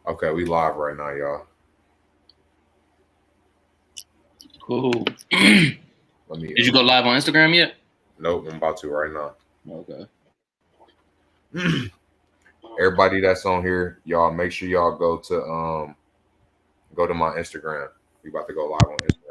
Okay, we live right now, y'all. Cool. Let me. Did you go live on Instagram yet? Nope, I'm about to right now. Okay. Everybody that's on here, y'all make sure y'all go to my Instagram. We about to go live on Instagram.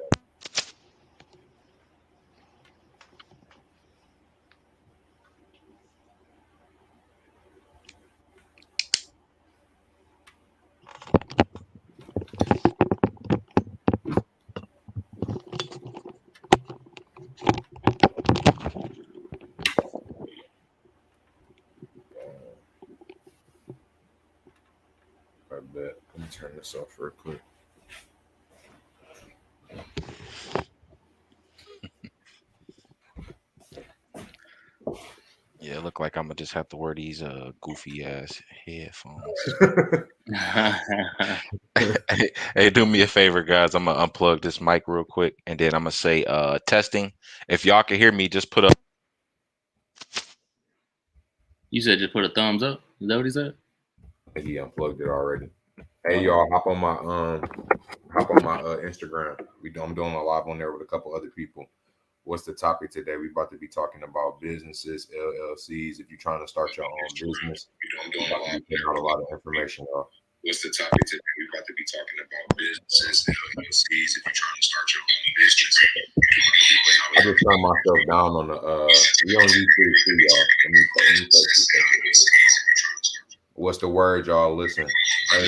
I bet. Let me turn this off real quick. Yeah, it look like I'm gonna just have to wear these goofy ass headphones. Hey, do me a favor, guys. I'm gonna unplug this mic real quick, and then I'm gonna say testing. If y'all can hear me, just put up. You said just put a thumbs up. Is that what he said? He unplugged it already. Hey y'all, hop on my Instagram. I'm doing a live on there with a couple other people. What's the topic today? We about to be talking about businesses, LLCs. If you're trying to start your own business, I'm doing a lot of information. What's the topic today? We about to be talking about businesses, LLCs. If you're trying to start your own business, I just turned myself down on the we on YouTube too, y'all. Let me focus. What's the word, y'all? Listen, hey,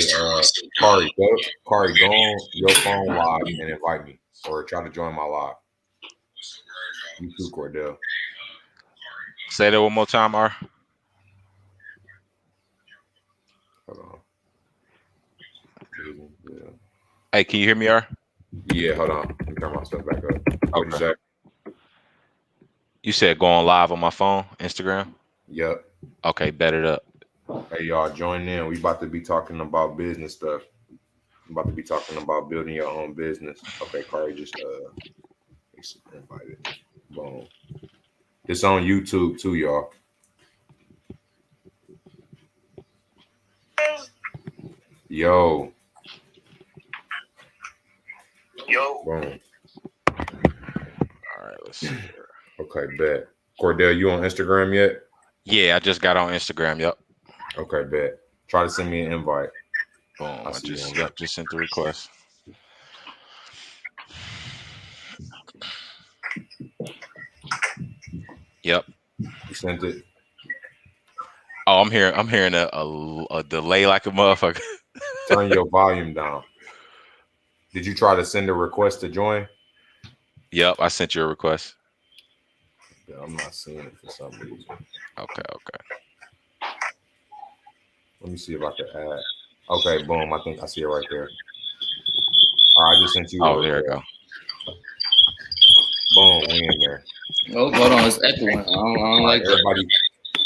Karri, go on your phone live and invite me, or try to join my live. You too, Cordele. Say that one more time, R. Hold on. Yeah. Hey, can you hear me, R? Yeah, hold on. Let me turn my stuff back up. What'd you say? You said going live on my phone, Instagram? Yep. Okay, bet it up. Hey, y'all, join in. We about to be talking about business stuff. I'm about to be talking about building your own business. Okay, Karri just invited. Boom. It's on YouTube too, y'all. Yo. Boom. All right, let's see here. Okay, bet. Cordele, you on Instagram yet? Yeah, I just got on Instagram. Yep. Okay, bet. Try to send me an invite. Boom. I just sent the request. Yep. You sent it? Oh, I'm hearing a delay like a motherfucker. Turn your volume down. Did you try to send a request to join? Yep, I sent you a request. Yeah, I'm not seeing it for some reason. Okay. Let me see if I can add. Okay, boom. I think I see it right there. All right, I just sent you. Oh, there you go. Boom, we in there. Oh, hold on, it's echoing. I don't like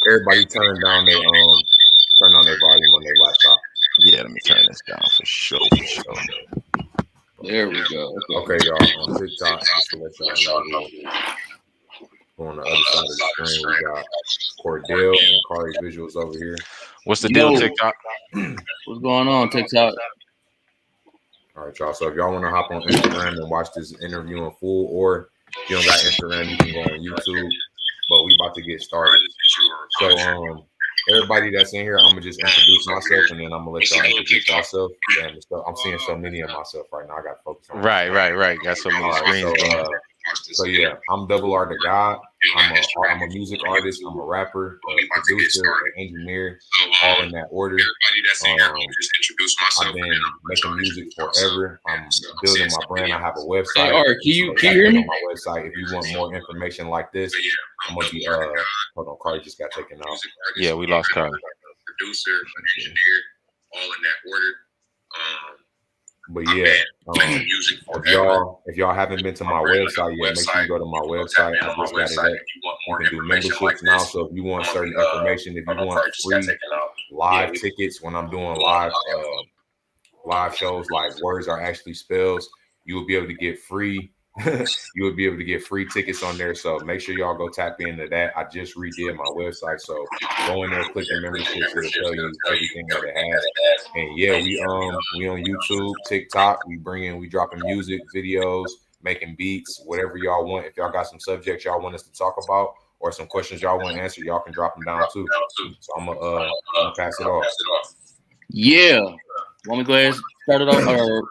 everybody turn down their volume on their laptop. Yeah, let me turn this down for sure. There we go. Okay, y'all, on TikTok, just to let y'all know, on the other side of the screen, we got Cordele and Karri visuals over here. What's the deal, TikTok? What's going on, TikTok? All right, y'all. So if y'all want to hop on Instagram and watch this interview in full, or if you don't got Instagram, you can go on YouTube. But we about to get started. So everybody that's in here, I'm gonna just introduce myself, and then I'm gonna let y'all introduce yourself. Damn, I'm seeing so many of myself right now. I got to focus on. Right. Got so many screens. So yeah, I'm Double R the God. I'm a music artist. I'm a rapper, a producer, an engineer, all in that order. I've been making music forever. I'm building my brand. I have a website. Hey, Art, can you hear me? On my website, if you want more information like this, I'm gonna be hold on, Karri just got taken out. Yeah, we lost Karri. Producer, an engineer, all in that order. But yeah, if y'all haven't been to my website yet, make sure you go to my website. I just got it up. You can do memberships now. So if you want certain information, if you want free live tickets when I'm doing live shows like Words Are Actually Spells, you will be able to get free you would be able to get free tickets on there. So make sure y'all go tap into that. I just redid my website, so go in there, click the memberships. It'll tell you everything that it has. And yeah, we on YouTube, TikTok. We dropping music videos, making beats, whatever y'all want. If y'all got some subjects y'all want us to talk about or some questions y'all want to answer, y'all can drop them down too. So I'm gonna pass it off. Yeah. Want me to go ahead and start it off or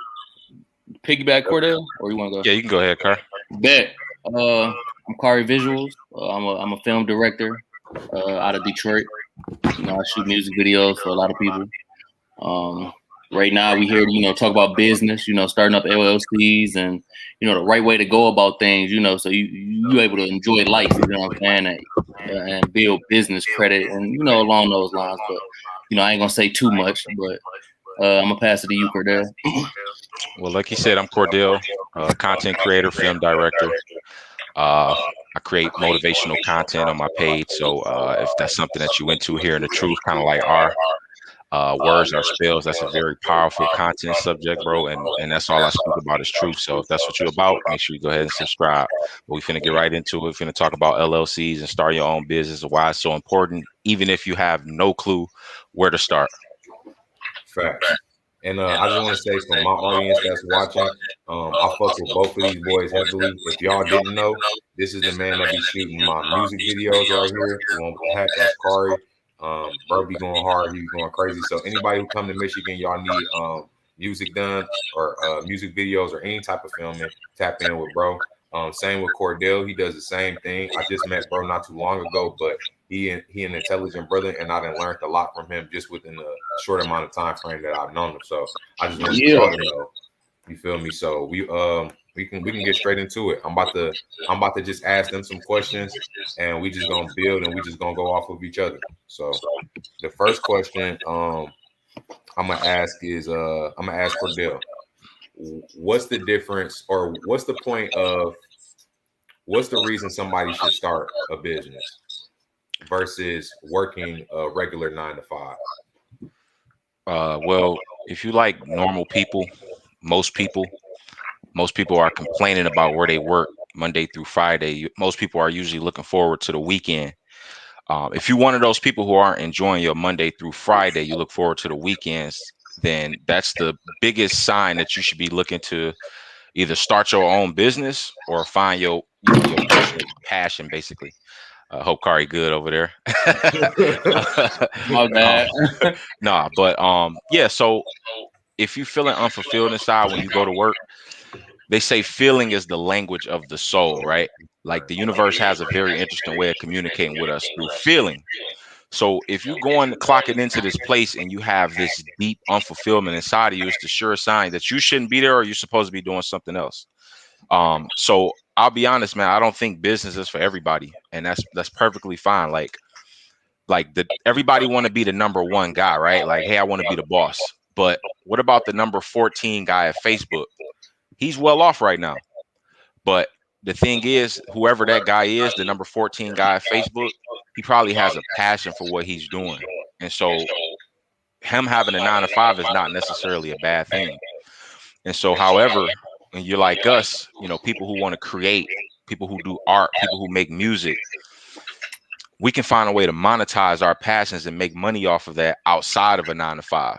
piggyback Cordele, or you want to go? Yeah, you can go ahead, Karri. Bet. I'm Karri Visuals. I'm a film director out of Detroit. You know, I shoot music videos for a lot of people. Right now we here to, talk about business, starting up LLCs and, the right way to go about things, so you able to enjoy life, you know what I'm saying, and build business credit and, along those lines. But, I ain't going to say too much, but I'm going to pass it to you, Cordele. Well, like he said, I'm Cordele, content creator, film director. I create motivational content on my page. So if that's something that you into, hearing the truth, kind of like our words are spells, that's a very powerful content subject, bro. And that's all I speak about is truth. So if that's what you're about, make sure you go ahead and subscribe. But we finna get right into it. We're finna talk about LLCs and start your own business and why it's so important, even if you have no clue where to start. Facts. And I just want to say from my audience that's watching, I fuck with both of these boys heavily. If y'all didn't know, this is the man that be shooting my music videos right here. The one with the hat, that's Karri. Bro be going hard, he's going crazy. So anybody who come to Michigan, y'all need music done or music videos or any type of filming, tap in with bro. Same with Cordele, he does the same thing. I just met bro not too long ago, but he an intelligent brother, and I done learned a lot from him just within the short amount of time frame that I've known him. So I just want y'all to know. You feel me? So we can get straight into it. I'm about to just ask them some questions, and we just gonna build, and we just gonna go off of each other. So the first question I'm gonna ask Cordele. What's the difference, or what's the point of, what's the reason somebody should start a business versus working a regular 9 to 5? Well, if you like normal people, most people are complaining about where they work Monday through Friday. Most people are usually looking forward to the weekend. If you're one of those people who aren't enjoying your Monday through Friday, you look forward to the weekends, then that's the biggest sign that you should be looking to either start your own business or find your personal passion, basically. I hope Karri good over there. My bad. Yeah. So if you're feeling unfulfilled inside when you go to work, they say feeling is the language of the soul, right? Like the universe has a very interesting way of communicating with us through feeling. So if you're going clocking into this place and you have this deep unfulfillment inside of you, it's the sure sign that you shouldn't be there or you're supposed to be doing something else. So I'll be honest, man, I don't think business is for everybody, and that's perfectly fine. Like everybody want to be the number one guy, right? Like, hey, I want to be the boss. But what about the number 14 guy at Facebook? He's well off right now. But the thing is, whoever that guy is, the number 14 guy at Facebook, he probably has a passion for what he's doing. And so him having a 9 to 5 is not necessarily a bad thing. And so, however, when you're like us, people who want to create, people who do art, people who make music, we can find a way to monetize our passions and make money off of that outside of a 9 to 5.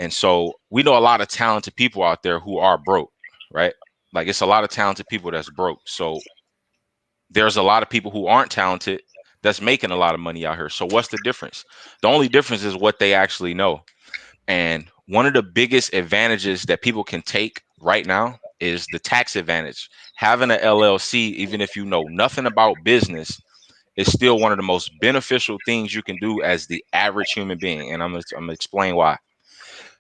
And so we know a lot of talented people out there who are broke, right? Like it's a lot of talented people that's broke. So there's a lot of people who aren't talented that's making a lot of money out here. So what's the difference? The only difference is what they actually know. And one of the biggest advantages that people can take right now is the tax advantage. Having an LLC, even if you know nothing about business, is still one of the most beneficial things you can do as the average human being. And I'm gonna explain why.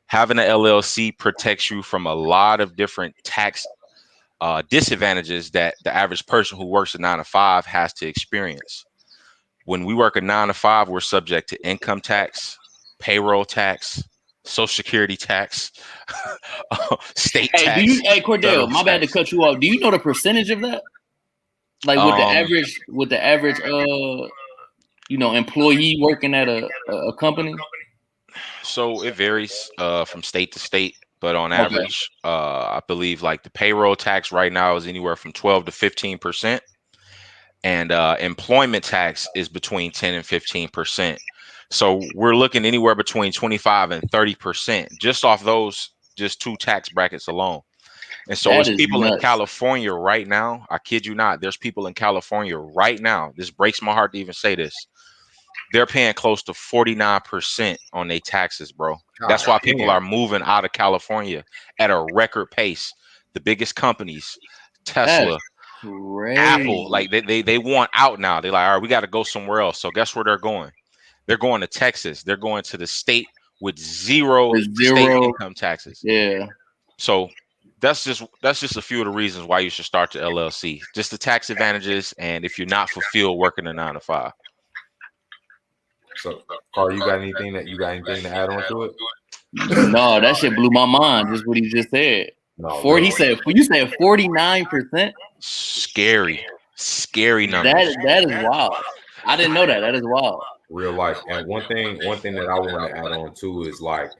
Having an LLC protects you from a lot of different tax disadvantages that the average person who works a 9 to 5 has to experience. When we work a 9 to 5, we're subject to income tax, payroll tax, Social Security tax, state tax. Hey, Cordele, my bad to cut you off. Do you know the percentage of that? Like with the average employee working at a company? So it varies from state to state. but on average, I believe like the payroll tax right now is anywhere from 12 to 15%, and employment tax is between 10 and 15%. So we're looking anywhere between 25 and 30% just off those just two tax brackets alone. And so That it's is people in nuts. California right now. I kid you not. There's people in California right now. This breaks my heart to even say this. They're paying close to 49% on their taxes, bro. That's why people are moving out of California at a record pace. The biggest companies, Tesla, Apple, like they want out now. They're like, all right, we got to go somewhere else. So guess where they're going? They're going to Texas. They're going to the state with zero state income taxes. Yeah. So that's just a few of the reasons why you should start the LLC. Just the tax advantages, and if you're not fulfilled working a 9 to 5. So, Karri, you got anything to add on to it? No, that shit blew my mind. Just what he just said. No, you said 49%. Scary numbers. That is wild. I didn't know that. That is wild. Real life. And one thing that I want to add on to is like,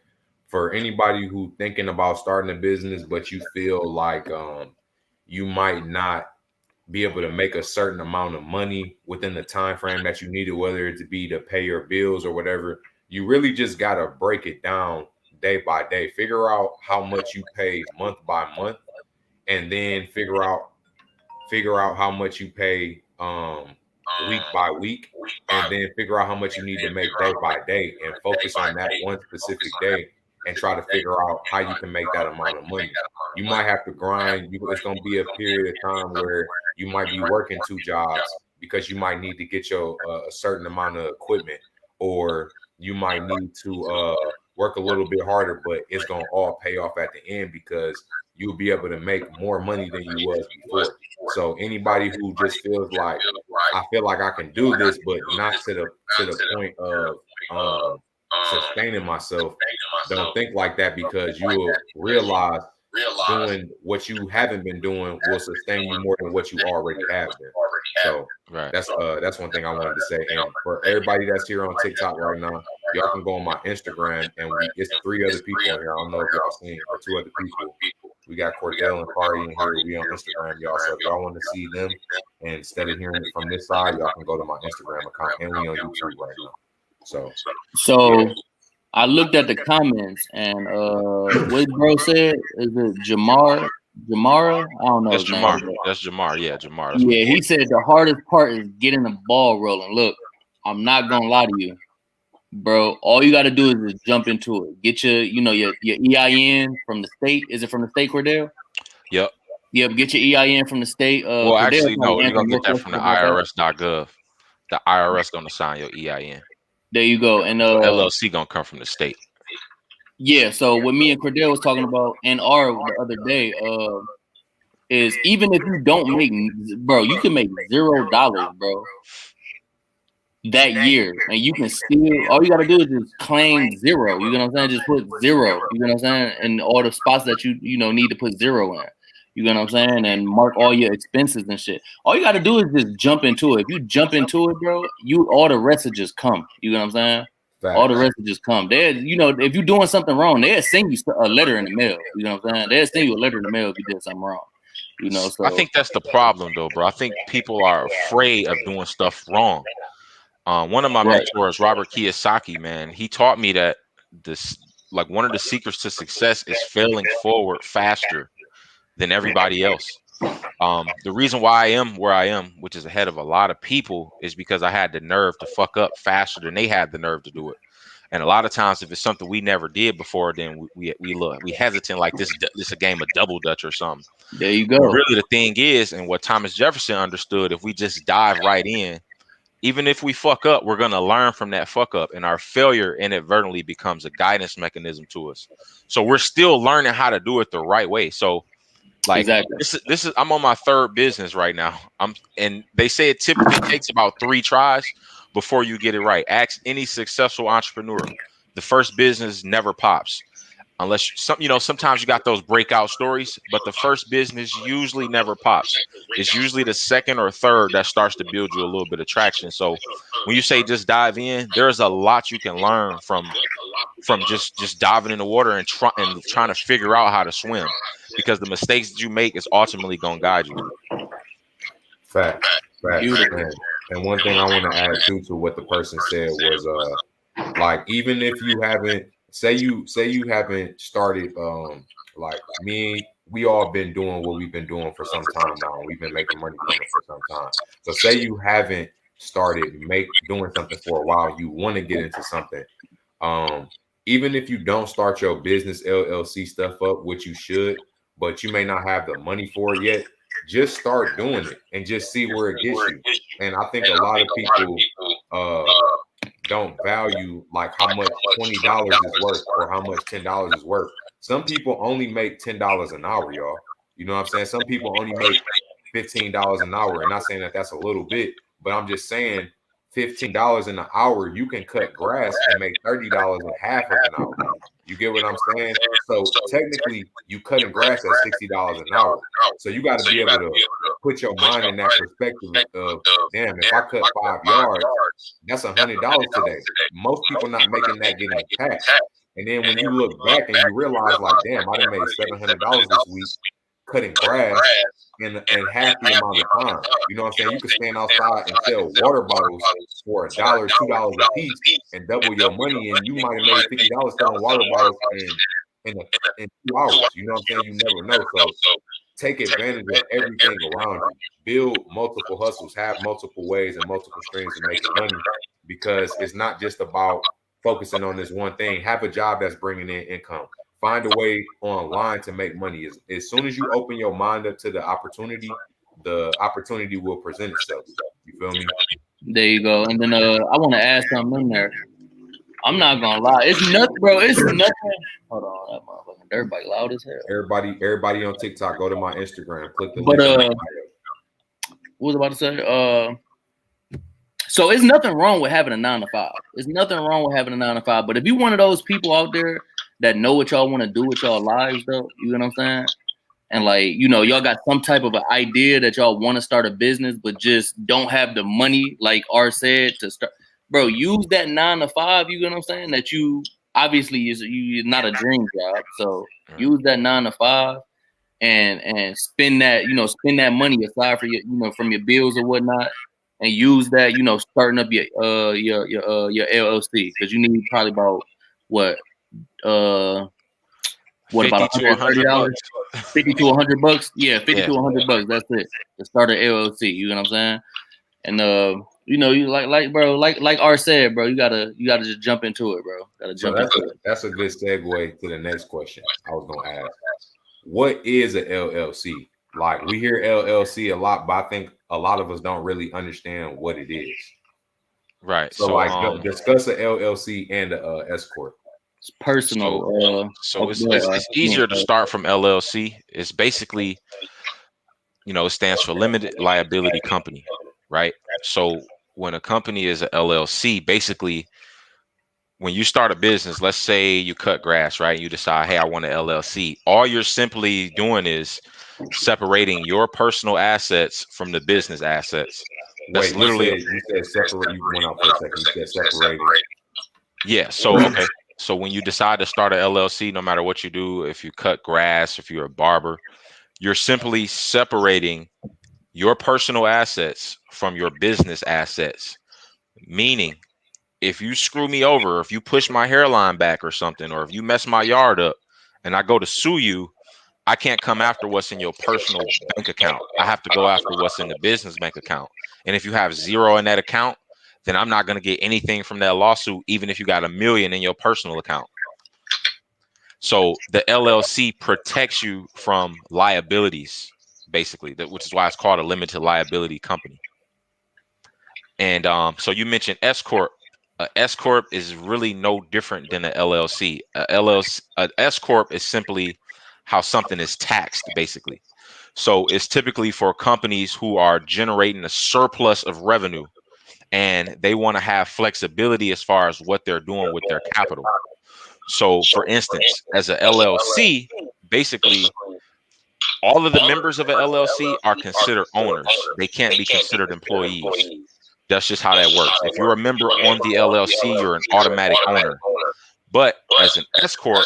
for anybody who thinking about starting a business, but you feel like you might not be able to make a certain amount of money within the time frame that you needed, whether it to be to pay your bills or whatever, you really just got to break it down day by day. Figure out how much you pay month by month, and then figure out how much you pay week by week, and then figure out how much you need to make day by day, and focus on that one specific day and try to figure out how you can make that amount of money. You might have to grind. It's going to be a period of time where you might be working 2 jobs because you might need to get your a certain amount of equipment, or you might need to work a little bit harder, but it's going to all pay off at the end because you'll be able to make more money than you was before. So anybody who just feels like, I feel like I can do this, but not to the point of sustaining myself, don't think like that, because you will realize doing what you haven't been doing will sustain you more than what you already have been. So that's one thing I wanted to say. And for everybody that's here on TikTok right now, y'all can go on my Instagram, and it's 3 other people in here. I don't know if y'all seen, or 2 other people. We got Cordele and Karri in here. We on Instagram, y'all. So if y'all want to see them, and instead of hearing it from this side, y'all can go to my Instagram account, and we on YouTube right now. So I looked at the comments, and what bro said, is it Jamara? I don't know. That's Jamar. That's Jamar. Yeah, Jamar. Yeah, he said the hardest part is getting the ball rolling. Look, I'm not gonna lie to you, bro. All you got to do is just jump into it. Get your EIN from the state. Is it from the state, Cordele? Yep. Get your EIN from the state. Well, Cordele, actually, no. You're gonna get that from the IRS.gov. The IRS gonna sign your EIN. There you go. And LLC gonna come from the state. Yeah. So what me and Cordele was talking about in our the other day, is even if you don't make, bro, you can make $0, bro, that year, and you can still, all you gotta do is just claim 0. You know what I'm saying? Just put 0. You know what I'm saying? And all the spots that you need to put 0 in. You know what I'm saying? And mark all your expenses and shit. All you gotta do is just jump into it. If you jump into it, bro, all the rest will just come. You know what I'm saying? All the rest will just come. If you're doing something wrong, they'll send you a letter in the mail. You know what I'm saying? They'll send you a letter in the mail if you did something wrong. So I think that's the problem, though, bro. I think people are afraid of doing stuff wrong. One of my mentors, Robert Kiyosaki, man, he taught me that one of the secrets to success is failing forward faster than everybody else. The reason why I am where I am, which is ahead of a lot of people, is because I had the nerve to fuck up faster than they had the nerve to do it. And a lot of times, if it's something we never did before, then we hesitant, like this is a game of double dutch or something. There you go. But really, the thing is, and what Thomas Jefferson understood, if we just dive right in, even if we fuck up, we're gonna learn from that fuck up, and our failure inadvertently becomes a guidance mechanism to us. So we're still learning how to do it the right way. So, like, exactly. This is I'm on my 3rd business right now. And they say it typically takes about 3 tries before you get it right. Ask any successful entrepreneur. The first business never pops. Unless sometimes you got those breakout stories, but the first business usually never pops. It's usually the 2nd or 3rd that starts to build you a little bit of traction. So when you say just dive in, there's a lot you can learn from from just diving in the water and trying to figure out how to swim, because the mistakes that you make is ultimately gonna guide you. Facts, man. And one thing I want to add too to what the person said was like, even if you haven't, say you haven't started, like me, we all been doing what we've been doing for some time now. We've been making money from it for some time. So say you haven't started doing something for a while, you want to get into something. Even if you don't start your business LLC stuff up, which you should, but you may not have the money for it yet, just start doing it and just see where it gets you. And I think a lot of people don't value like how much $20 is worth or how much $10 is worth. Some people only make $10 an hour, y'all. You know what I'm saying? Some people only make $15 an hour. And not saying that that's a little bit, but I'm just saying $15 an hour, you can cut grass and make $30 in half of an hour. You get what I'm saying? So technically, you cutting grass at $60 an hour. So you got to be able to put your mind in that perspective of, damn, if I cut 5 yards, that's $100 today. Most people not making that getting taxed. And then when you look back and you realize, like, damn, I done made $700 this week cutting grass in half the amount of time. You know what I'm saying? You could stand outside and sell water bottles for $1, $2 a piece and double your money, and you might have made $50 selling water bottles in 2 hours. You know what I'm saying? You never know. So take advantage of everything around you. Build multiple hustles, have multiple ways and multiple streams of making money, because it's not just about focusing on this one thing. Have a job that's bringing in income. Find a way online to make money. As soon as you open your mind up to the opportunity will present itself. You feel me? There you go. And then I want to add something in there. I'm not gonna lie. It's nothing, bro. It's nothing. Hold on, that motherfucking everybody loud as hell. Everybody on TikTok, go to my Instagram. Click the link. But what was I about to say? So it's nothing wrong with having a 9 to 5. There's nothing wrong with having a 9 to 5. But if you one of those people out there that know what y'all want to do with y'all lives, though, you know what I'm saying? And like, you know, y'all got some type of an idea that y'all want to start a business, but just don't have the money, like R said, to start. Bro, use that 9 to 5. You know what I'm saying? That you obviously is not a dream job. So use that 9 to 5 and spend that, you know, spend that money aside for your, you know, from your bills or whatnot, and use that, you know, starting up your LLC, because you need probably about what about $130? $50 to $100? Yeah, $50 to $100. That's it to start an LLC. You know what I'm saying? And you know, you like bro, like R said, bro, you gotta just jump into it, bro. That's a good segue to the next question I was gonna ask. What is an LLC? Like, we hear LLC a lot, but I think a lot of us don't really understand what it is. Right. So like, discuss an LLC and a S corp. It's personal. So it's easier to start from LLC. It's basically, you know, it stands for limited liability company, right? So when a company is an LLC, basically, when you start a business, let's say you cut grass, right? You decide, hey, I want an LLC. All you're simply doing is separating your personal assets from the business assets. That's literally. You said separate. You went out for a second. You said separating. Yeah. So okay. So when you decide to start an LLC, no matter what you do, if you cut grass, if you're a barber, you're simply separating your personal assets from your business assets. Meaning, if you screw me over, if you push my hairline back or something, or if you mess my yard up and I go to sue you, I can't come after what's in your personal bank account. I have to go after what's in the business bank account. And if you have zero in that account, then I'm not going to get anything from that lawsuit, even if you got $1 million in your personal account. So the LLC protects you from liabilities, basically, which is why it's called a limited liability company. And so you mentioned S corp. S corp is really no different than an LLC. A S corp is simply how something is taxed, basically. So it's typically for companies who are generating a surplus of revenue, and they want to have flexibility as far as what they're doing with their capital. So, for instance, as a LLC, basically, all of the members of an LLC are considered owners. They can't be considered employees. That's just how that works. If you're a member on the LLC, you're an automatic owner. But as an S corp,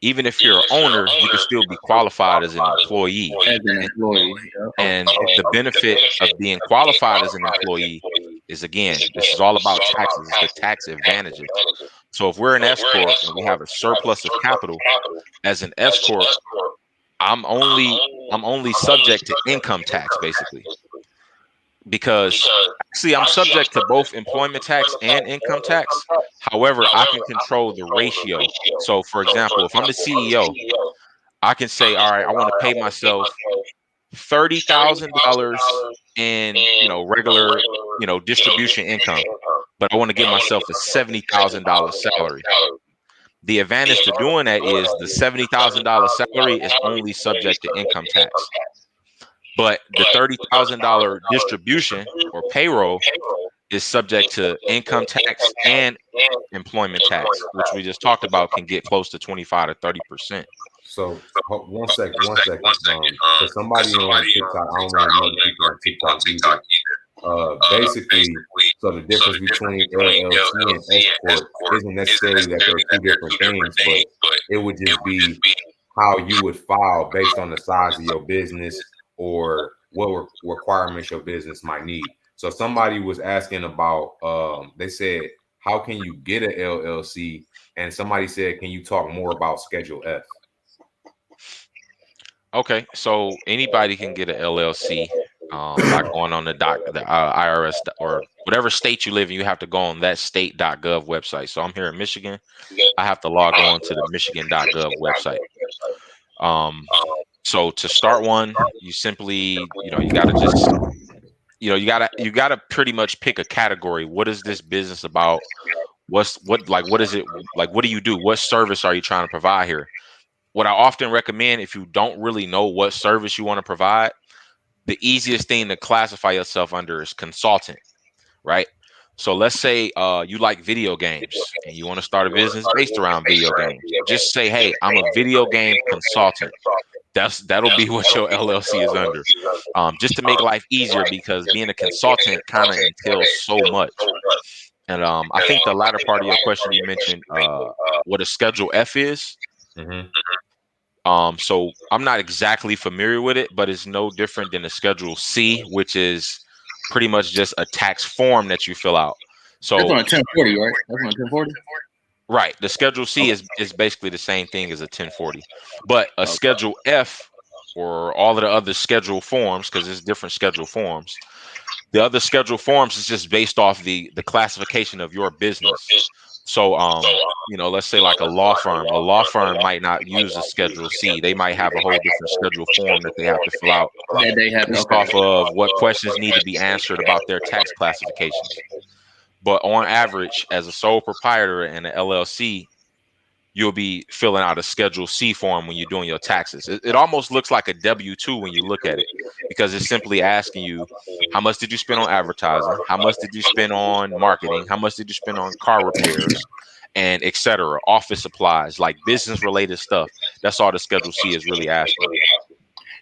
even if you're an owner, you can still be qualified as an employee. As an employee. And the benefit of being qualified as an employee is, again, this is all about taxes. It's the tax advantages. So if we're an S corp and we have a surplus of capital, as an S corp, I'm only subject to income tax, basically. Because actually I'm subject to both employment tax and income tax. However, I can control the ratio. So for example, if I'm the CEO, I can say, all right, I want to pay myself $30,000 in, regular, distribution income, but I want to give myself a $70,000 salary. The advantage to doing that is the $70,000 salary is only subject to income tax. But the $30,000 distribution or payroll is subject to income tax and employment tax, which we just talked about can get close to 25 to 30%. So one second. For somebody on TikTok, I don't know if other people on TikTok either. Basically, so the difference between LLC and S corp isn't necessarily that they're two different things, but it would just be how you would file based on the size of your business or what requirements your business might need. So somebody was asking about, they said, how can you get an LLC? And somebody said, can you talk more about Schedule F? Okay, so anybody can get an LLC by going on the IRS or whatever state you live in. You have to go on that state.gov website. So I'm here in Michigan. I have to log on to the michigan.gov website. So to start one, you simply, you got to just, you got to pretty much pick a category. What is this business about? What is it like? What do you do? What service are you trying to provide here? What I often recommend, if you don't really know what service you want to provide, the easiest thing to classify yourself under is consultant, right? So let's say you like video games and you want to start a business based around video games. Just say, hey, I'm a video game consultant. That'll be what your LLC is under. Just to make life easier, because being a consultant kind of entails so much. And I think the latter part of your question, you mentioned what a Schedule F is. Mm-hmm. So I'm not exactly familiar with it, but it's no different than a Schedule C, which is pretty much just a tax form that you fill out. So that's on a 1040, right? That's on a 1040. Right. The Schedule C is basically the same thing as a 1040, but a Schedule F, or all of the other schedule forms, because there's different schedule forms. The other schedule forms is just based off the classification of your business. So, let's say like a law firm. A law firm might not use a Schedule C. They might have a whole different schedule form that they have to fill out based off of what questions need to be answered about their tax classifications. But on average, as a sole proprietor in an LLC, you'll be filling out a Schedule C form when you're doing your taxes. It almost looks like a W-2 when you look at it, because it's simply asking you, how much did you spend on advertising? How much did you spend on marketing? How much did you spend on car repairs? And et cetera, office supplies, like business related stuff. That's all the Schedule C is really asking.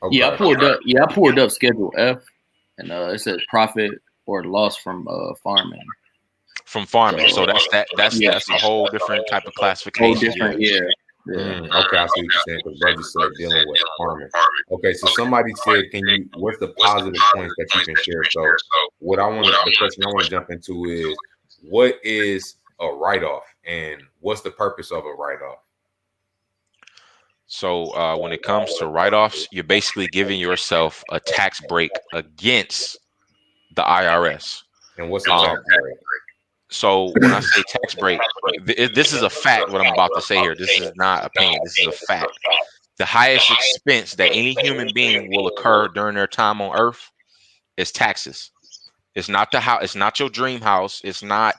Okay. Yeah, I pulled up Schedule F, and it says profit or loss from farming. From farming, so that's a whole different type of classification. Yeah. Okay, I see what you're saying, because brother said dealing with farming. Okay, so somebody said, what's the positive points that you can share? So the question I want to jump into is, what is a write-off, and what's the purpose of a write-off? So when it comes to write-offs, you're basically giving yourself a tax break against the IRS. And what's a tax break? So when I say tax break, this is a fact. What I'm about to say here, this is not opinion. This is a fact. The highest expense that any human being will occur during their time on Earth is taxes. It's not the house. It's not your dream house. It's not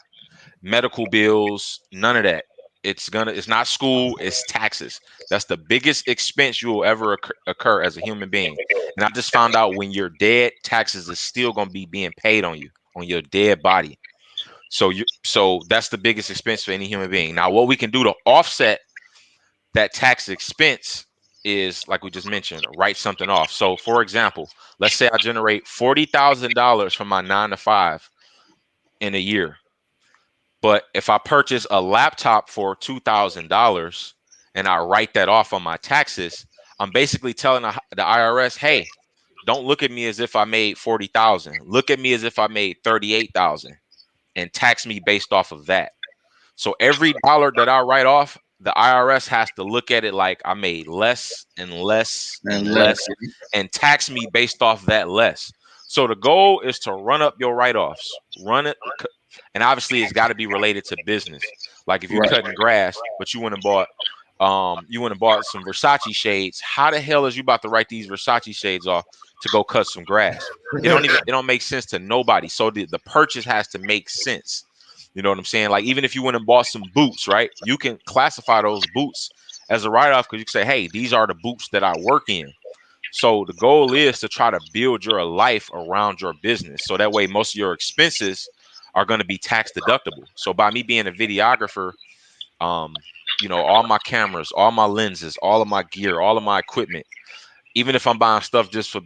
medical bills. None of that. It's not school. It's taxes. That's the biggest expense you will ever occur as a human being. And I just found out, when you're dead, taxes is still going to be being paid on you, on your dead body. So that's the biggest expense for any human being. Now, what we can do to offset that tax expense is, like we just mentioned, write something off. So, for example, let's say I generate $40,000 from my 9 to 5 in a year. But if I purchase a laptop for $2,000 and I write that off on my taxes, I'm basically telling the IRS, hey, don't look at me as if I made 40,000. Look at me as if I made 38,000 and tax me based off of that. So every dollar that I write off, the IRS has to look at it like I made less and less and And less less. and tax me based off that less. So the goal is to run up your write-offs, run it, and obviously it's got to be related to business. Like if you're Right. cutting grass, but you went and bought some Versace shades. How the hell is you about to write these Versace shades off to go cut some grass? It don't make sense to nobody. So the purchase has to make sense. You know what I'm saying? Like even if you went and bought some boots, right? You can classify those boots as a write-off because you can say, hey, these are the boots that I work in. So the goal is to try to build your life around your business. So that way most of your expenses are going to be tax deductible. So by me being a videographer, all my cameras, all my lenses, all of my gear, all of my equipment, even if I'm buying stuff just for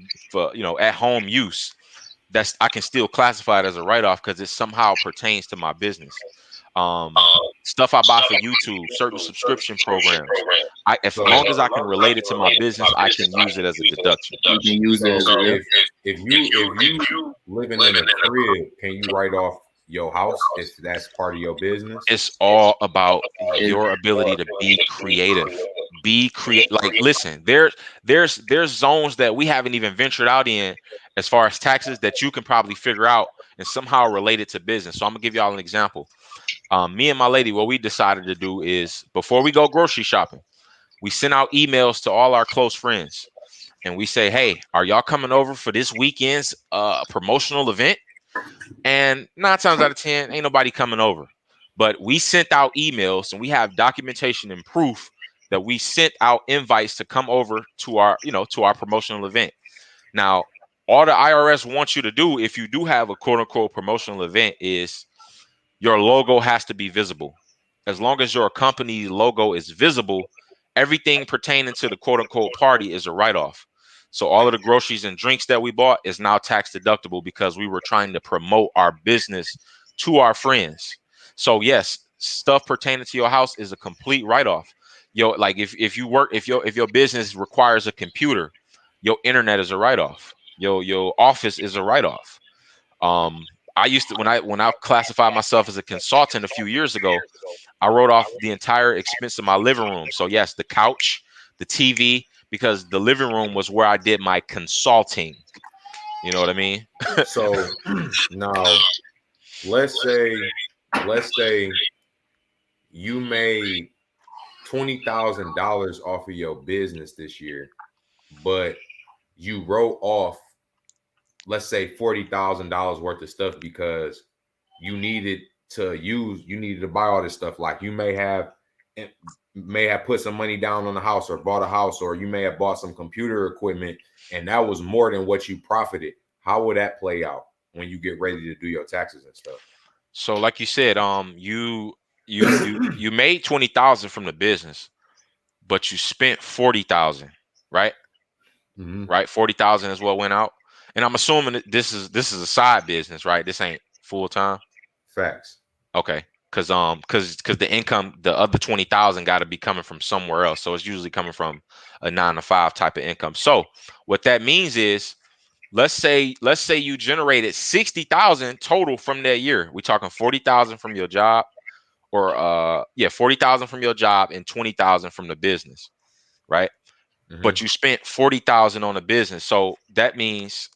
at home use, that's I can still classify it as a write-off because it somehow pertains to my business. Stuff I buy for YouTube, certain subscription programs. As long as I can relate it to my business, I can use it as a deduction. You can use it as So a if you living in a crib, can you write off your house if that's part of your business? It's all about your ability to be creative. Like listen, there's zones that we haven't even ventured out in as far as taxes that you can probably figure out and somehow relate it to business. So I'm gonna give y'all an example. Me and my lady, what we decided to do is before we go grocery shopping, we send out emails to all our close friends and we say, hey, are y'all coming over for this weekend's promotional event? And 9 times out of 10, ain't nobody coming over. But we sent out emails and we have documentation and proof that we sent out invites to come over to our promotional event. Now, all the IRS wants you to do if you do have a quote unquote promotional event is your logo has to be visible. As long as your company logo is visible, everything pertaining to the quote unquote party is a write off. So all of the groceries and drinks that we bought is now tax deductible because we were trying to promote our business to our friends. So yes, stuff pertaining to your house is a complete write off. Like if you work if your business requires a computer, your internet is a write off. Your office is a write off. I used to when I classified myself as a consultant a few years ago, I wrote off the entire expense of my living room. So yes, the couch, the TV, because the living room was where I did my consulting. You know what I mean? So now let's say you made $20,000 off of your business this year, but you wrote off, let's say $40,000 worth of stuff because you needed to buy all this stuff. Like you may have put some money down on the house or bought a house, or you may have bought some computer equipment, and that was more than what you profited. How would that play out when you get ready to do your taxes and stuff? So like you said, you made 20,000 from the business, but you spent 40,000, right? Mm-hmm. Right, 40,000 is what went out. And I'm assuming that this is a side business, right? This ain't full time. Facts. Okay, because the income, the other 20,000 got to be coming from somewhere else. So it's usually coming from a 9 to 5 type of income. So what that means is, let's say you generated 60,000 total from that year. We talking 40,000 from your job, or 40,000 from your job and 20,000 from the business, right? Mm-hmm. But you spent 40,000 on the business, so that means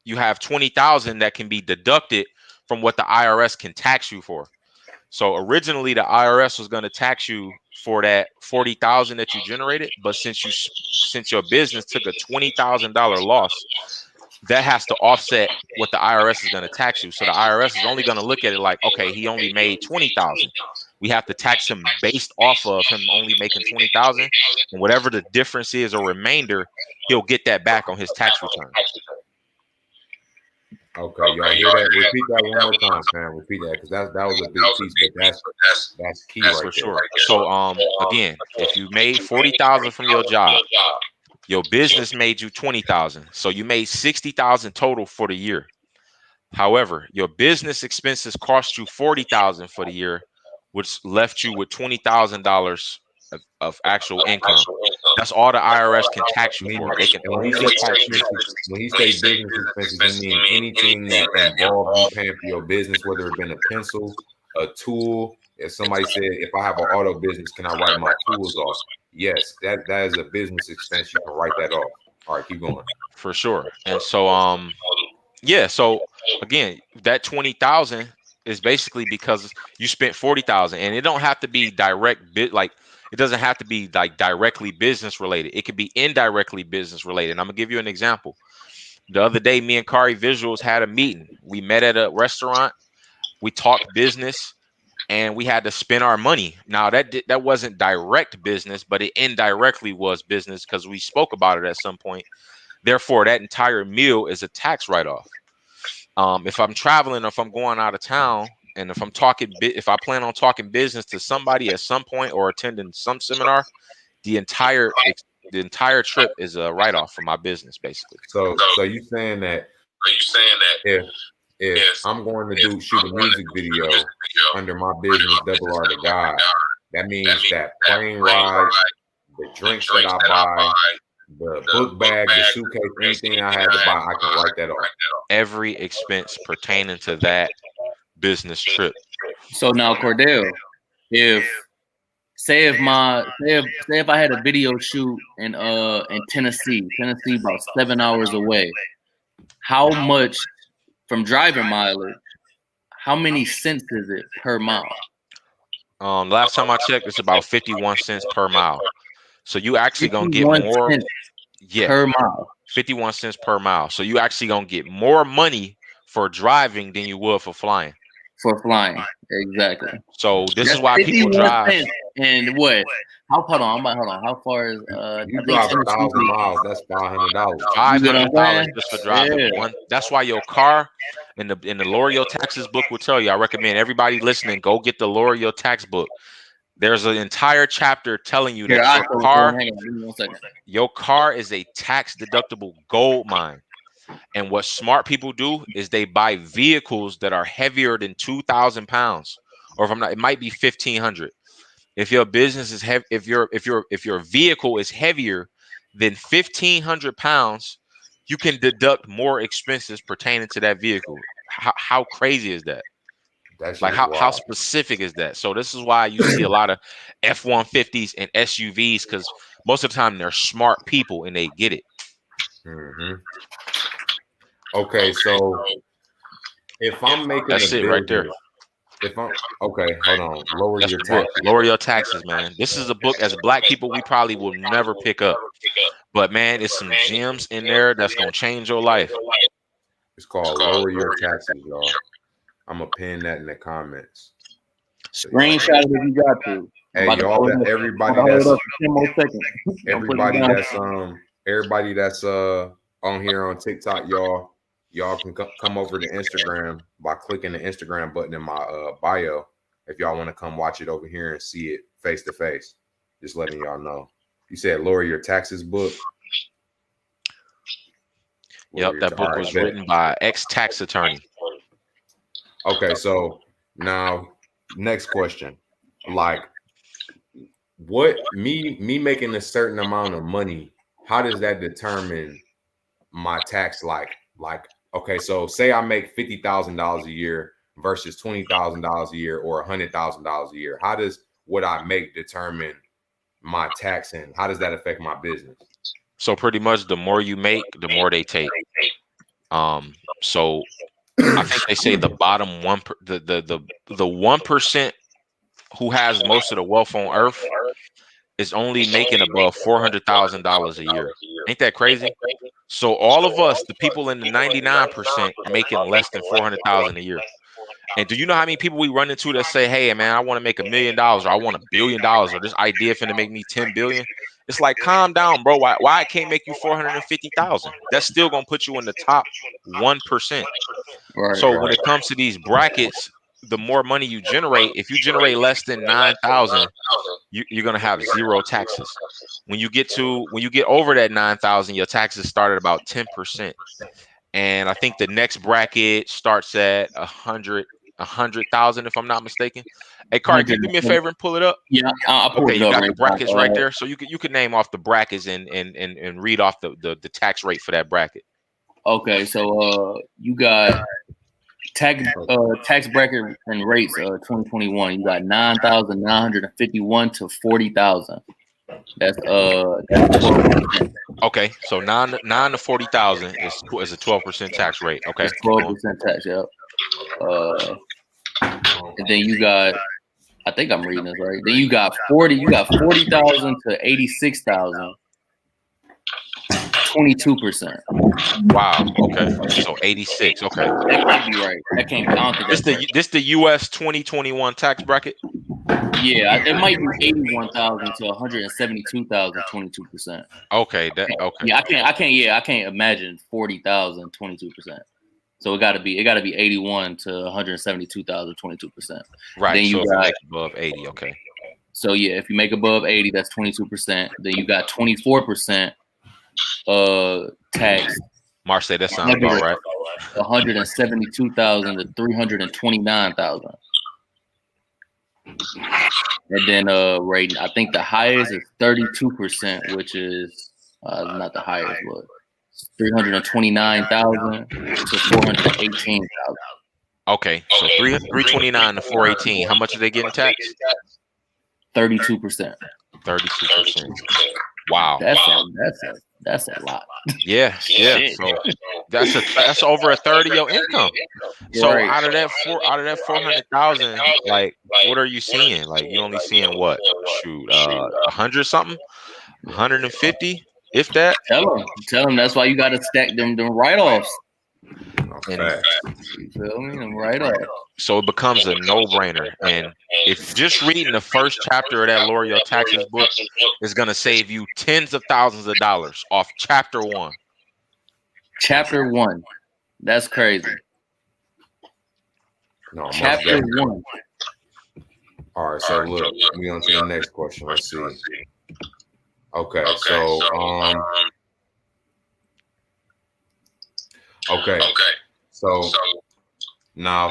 you have 20,000 that can be deducted from what the IRS can tax you for. So originally the IRS was going to tax you for that 40,000 that you generated, but since your business took a $20,000 loss, that has to offset what the IRS is going to tax you. So the IRS is only going to look at it like, okay, he only made 20,000. We have to tax him based off of him only making 20,000, and whatever the difference is or remainder, he'll get that back on his tax return. Okay, y'all hear that? Repeat that one more time, man. Repeat that because that was a big piece, but that's key right For there. sure. So again, if you made 40,000 from your job, your business made you 20,000. So you made 60,000 total for the year. However, your business expenses cost you $40,000 for the year, which left you with $20,000 of actual income. That's all the IRS can tax you for. They can And when he only say tax you. when he say business expenses, he mean anything that involves you paying for your business, whether it been a pencil, a tool. If somebody said, if I have an auto business, can I write my tools off? Yes, that is a business expense. You can write that off. All right, keep going. For sure. And so yeah, so again, that 20,000 is basically because you spent 40,000, and it don't have to be direct bit, like it doesn't have to be like directly business related. It could be indirectly business related. And I'm gonna give you an example. The other day, me and Karri Visuals had a meeting. We met at a restaurant, we talked business, and we had to spend our money. Now that wasn't direct business, but it indirectly was business because we spoke about it at some point. Therefore, that entire meal is a tax write-off. If I'm traveling, or if I'm going out of town, and if I'm talking, if I plan on talking business to somebody at some point or attending some seminar, the entire trip is a write-off for my business, basically. So you saying that if I'm going to shoot a music video under my business, Double R to God, that means that plane ride, the drinks that I buy, the book bag, the suitcase, anything I had to buy, I can write that off. Every expense pertaining to that business trip. So now, Cordele, if I had a video shoot in Tennessee about 7 hours away, how much from driving mileage? How many cents is it per mile? Last time I checked, it's about 51 cents per mile. So you actually gonna get more. Yeah, per mile. 51 cents per mile. So you actually gonna get more money for driving than you would for flying. For flying, exactly. So this is why people drive. And what? Hold on. How far is you drive 1,000 miles? That's $500. $500 just for driving one. That's why your car in the Lower Your Taxes book will tell you. I recommend everybody listening go get the Lower Your Tax book. There's an entire chapter telling you that your car is a tax deductible gold mine. And what smart people do is they buy vehicles that are heavier than 2,000 pounds, or if I'm not, it might be 1,500. If your business is heavy, if your vehicle is heavier than 1,500 pounds, you can deduct more expenses pertaining to that vehicle. How crazy is that? That's like how specific is that? So this is why you see a lot of F-150s and SUVs, because most of the time they're smart people and they get it. Mm-hmm. Okay, so if I'm making that's it right there. If I'm okay, hold on. Lower your taxes. Lower your taxes, man. This is a book as Black people we probably will never pick up, but man, it's some gems in there that's gonna change your life. It's called Lower Your Taxes, y'all. I'm gonna pin that in the comments. Screenshot it if you got to. Hey, y'all, everybody that's on here on TikTok, y'all can come over to Instagram by clicking the Instagram button in my bio if y'all want to come watch it over here and see it face to face. Just letting y'all know. You said Lower Your Taxes book. Yep, that book was written by ex-tax attorney. Okay, so now next question. Like, what me making a certain amount of money, how does that determine my tax? Like, okay, so say I make $50,000 a year versus $20,000 a year or $100,000 a year. How does what I make determine my tax, and how does that affect my business? So pretty much the more you make, the more they take. So I think they say the bottom 1%, the 1% who has most of the wealth on earth is only making above $400,000 a year. Ain't that crazy? So all of us, the people in the 99%, making less than $400,000 a year. And do you know how many people we run into that say, "Hey, man, I want to make $1 million, or I want $1 billion, or this idea finna make me 10 billion"? It's like, calm down, bro. Why I can't make you 450,000? That's still gonna put you in the top 1%. Right, so when it comes to these brackets, the more money you generate, if you generate less than 9,000, you're gonna have zero taxes. When you get over that 9,000, your taxes start at about 10%. and I think the next bracket starts at 100,000 if I'm not mistaken. Hey, Karri, can you do me a favor and pull it up? Yeah, I'll pull Okay, it you up got right the brackets now. right there, so you could name off the brackets and read off the tax rate for that bracket. Okay, so you got tax bracket and rates 2021. You got 9,951 to 40,000. That's 12%. Okay, so 9 to 40,000 is a 12% tax rate. Okay, It's 12% tax. Yep. And then you got, I think I'm reading this right. Then you got 40,000 to 86,000. 22%. Wow. Okay. So 86. Okay. That can't be right. That can't be. I don't think that's right. This the US 2021 tax bracket? Yeah, it might be 81,000 to 172,000, 22%. Okay. Okay. Yeah, I can't imagine 40,000, 22%. So it gotta be 81 to 172,000, 22%. Right. Then So you if got, you make above 80, okay. so yeah, if you make above 80, that's 22%. Then you got 24% tax. Marseille, that sounds about right. 172,000 to 329,000. And then right, I think the highest is 32%, which is not the highest, but 329,000 to 418,000. Okay, so 329 to 418. How much are they getting taxed? 32%. 32%. Wow. That's a lot. Yeah. So that's over a third of your income. So Right. out of that 400,000, like what are you seeing? Like you only seeing what? Shoot, 100 something, 150, if that. Tell them that's why you got to stack them write-offs. And you feel me? Them write-offs. So it becomes a no-brainer. And if just reading the first chapter of that Lower Your Taxes book is going to save you tens of thousands of dollars off chapter 1. Chapter 1. That's crazy. No, chapter 1. All right, so look, we on to the next question. Let's see. Okay, so so now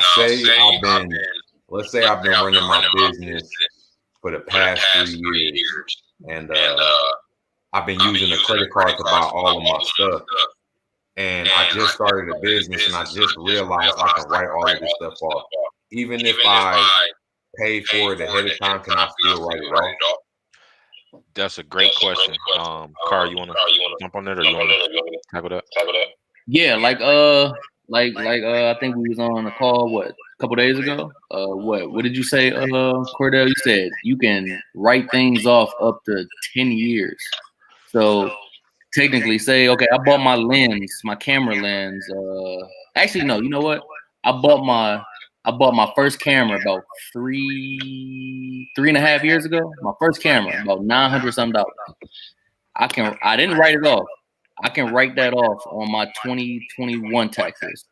let's say I've been running my business for the past 3 years, and I've been using a credit card to buy all of my stuff. And I just started a business, and I just realized I can write all of this stuff off. Even if I pay for it ahead of time, can I still write it off? That's a great question. Karri, you want to jump on that, or you want to tackle that? Yeah, I think we was on a call a couple days ago. What did you say, Cordele? You said you can write things off up to 10 years. So technically, say, okay, I bought my camera lens. Actually, no, you know what? I bought my first camera about 3.5 years ago. My first camera, about $900 something. I didn't write it off. I can write that off on my 2021 taxes.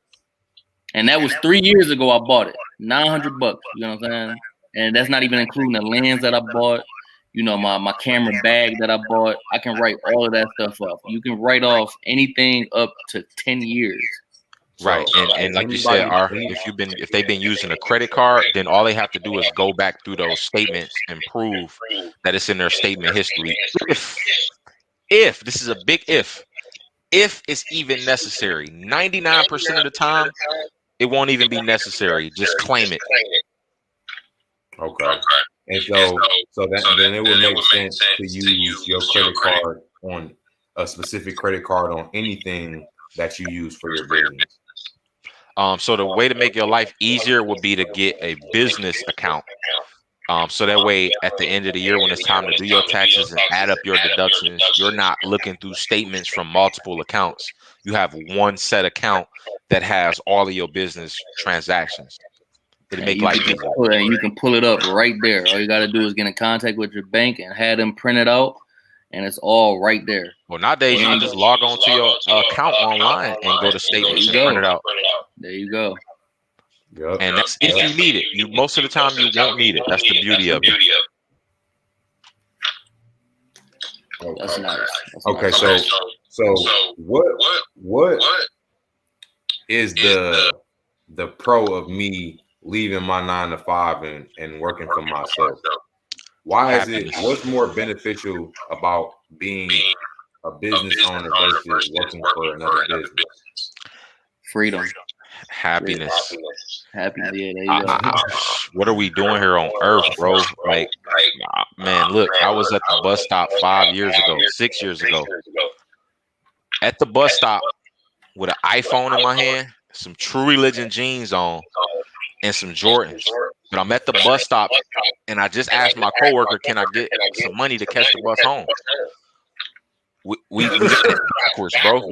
And that was 3 years ago I bought it. $900, you know what I'm saying? And that's not even including the lens that I bought, you know, my camera bag that I bought. I can write all of that stuff off. You can write off anything up to 10 years. Right. And like you said, if they've been using a credit card, then all they have to do is go back through those statements and prove that it's in their statement history. If this is a big if it's even necessary. 99% of the time, it won't even be necessary. Just claim it. Okay. And so then it would make sense to use your credit card on a specific credit card on anything that you use for your business. So the way to make your life easier would be to get a business account. So that way, at the end of the year, when it's time to do your taxes and add up your deductions, you're not looking through statements from multiple accounts. You have one set account that has all of your business transactions. It'll make life easier. And you can pull it up right there. All you got to do is get in contact with your bank and have them print it out, and it's all right there. Well, nowadays, you can just log on to your account online and go to statements and print it out. There you go. Yep. And that's if you need it. Most of the time you won't need it. That's the beauty of it. That's nice. Okay, so what is the pro of me leaving my 9 to 5 and working for myself? Why is it? What's more beneficial about being a business owner versus working for another business? Freedom. Happiness. Happiness. Yeah, there you go. What are we doing here on Earth, bro? Like, man, look, I was at the bus stop 6 years ago, at the bus stop with an iPhone in my hand, some True Religion jeans on, and some Jordans. But I'm at the bus stop, and I just asked my coworker, "Can I get some money to catch the bus home?" We got it backwards, bro.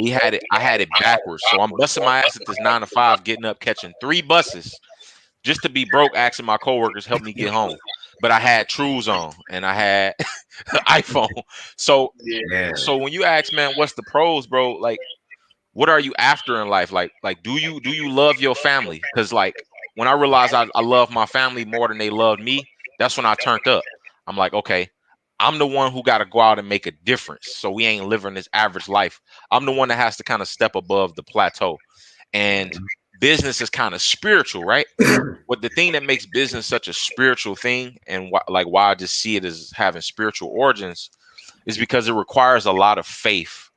I had it backwards. So I'm busting my ass at this 9 to 5, getting up, catching 3 buses just to be broke, asking my coworkers help me get home. But I had Trues on and I had iPhone. So when you ask, man, what's the pros, bro? Like, what are you after in life? Like do you love your family? Because like when I realized I love my family more than they loved me, that's when I turned up. I'm like, okay, I'm the one who got to go out and make a difference. So we ain't living this average life. I'm the one that has to kind of step above the plateau. And business is kind of spiritual, right? But the thing that makes business such a spiritual thing, and why I just see it as having spiritual origins, is because it requires a lot of faith.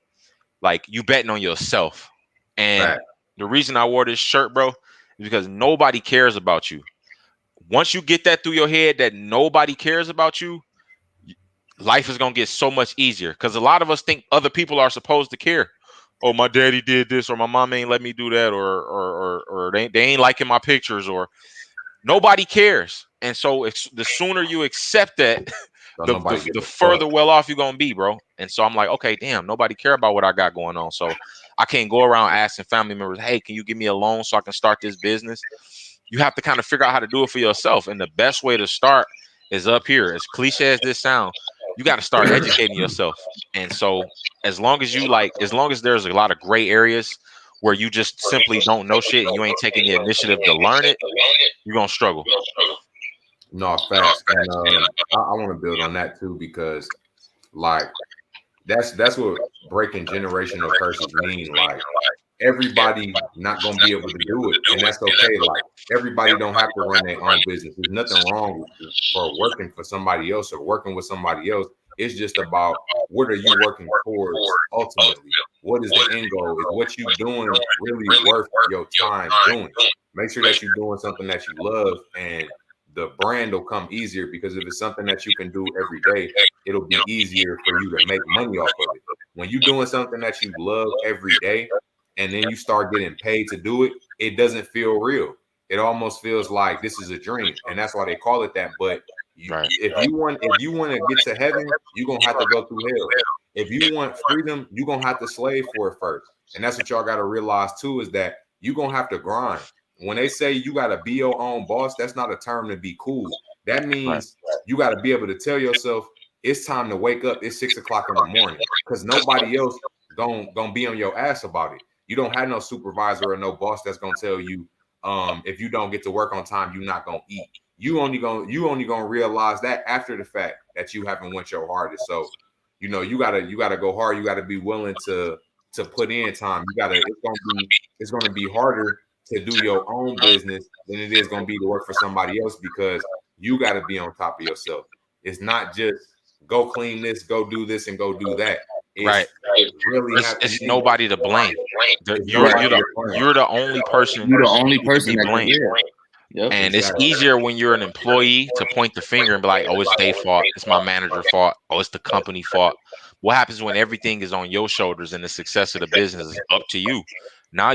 Like you betting on yourself. And the reason I wore this shirt, bro, is because nobody cares about you. Once you get that through your head that nobody cares about you, life is gonna get so much easier. Because a lot of us think other people are supposed to care. Oh, my daddy did this, or my mom ain't let me do that, or they ain't liking my pictures, or nobody cares. And so the sooner you accept that, the further well off you're gonna be, bro. And so I'm like, okay, damn, nobody care about what I got going on. So I can't go around asking family members, hey, can you give me a loan so I can start this business? You have to kind of figure out how to do it for yourself. And the best way to start is up here. As cliche as this sounds, you got to start educating yourself. And so as long as there's a lot of gray areas where you just simply don't know shit and you ain't taking the initiative to learn it, you're gonna struggle. No, facts. And I want to build on that too, because like that's what breaking generational curses mean. Like everybody not gonna be able to do it, and that's okay. Like everybody don't have to run their own business. There's nothing wrong for working for somebody else or working with somebody else. It's just about what are you working towards ultimately? What is the end goal? Is what you doing really worth your time doing? Make sure that you're doing something that you love, and the brand will come easier, because if it's something that you can do every day, it'll be easier for you to make money off of it. When you're doing something that you love every day, and then you start getting paid to do it, it doesn't feel real. It almost feels like this is a dream, and that's why they call it that. But if you want to get to heaven, you're gonna have to go through hell. If you want freedom, you're gonna have to slave for it first. And that's what y'all got to realize too, is that you're gonna have to grind. When they say you got to be your own boss, that's not a term to be cool. That means you got to be able to tell yourself it's time to wake up. It's 6 o'clock in the morning, because nobody else gonna be on your ass about it. You don't have no supervisor or no boss that's gonna tell you if you don't get to work on time, you're not gonna eat. You only gonna realize that after the fact that you haven't went your hardest. So you gotta go hard. You gotta be willing to put in time. It's gonna be harder to do your own business than it is going to be to work for somebody else, because you got to be on top of yourself. It's not just go clean this, go do this, and go do that. It's nobody to blame. You're the only person. You're the only person that can blame. Yep. And it's easier when you're an employee to point the finger and be like, oh, it's their fault. It's my manager's fault. Oh, it's the company fault. What happens when everything is on your shoulders and the success of the business is up to you? Now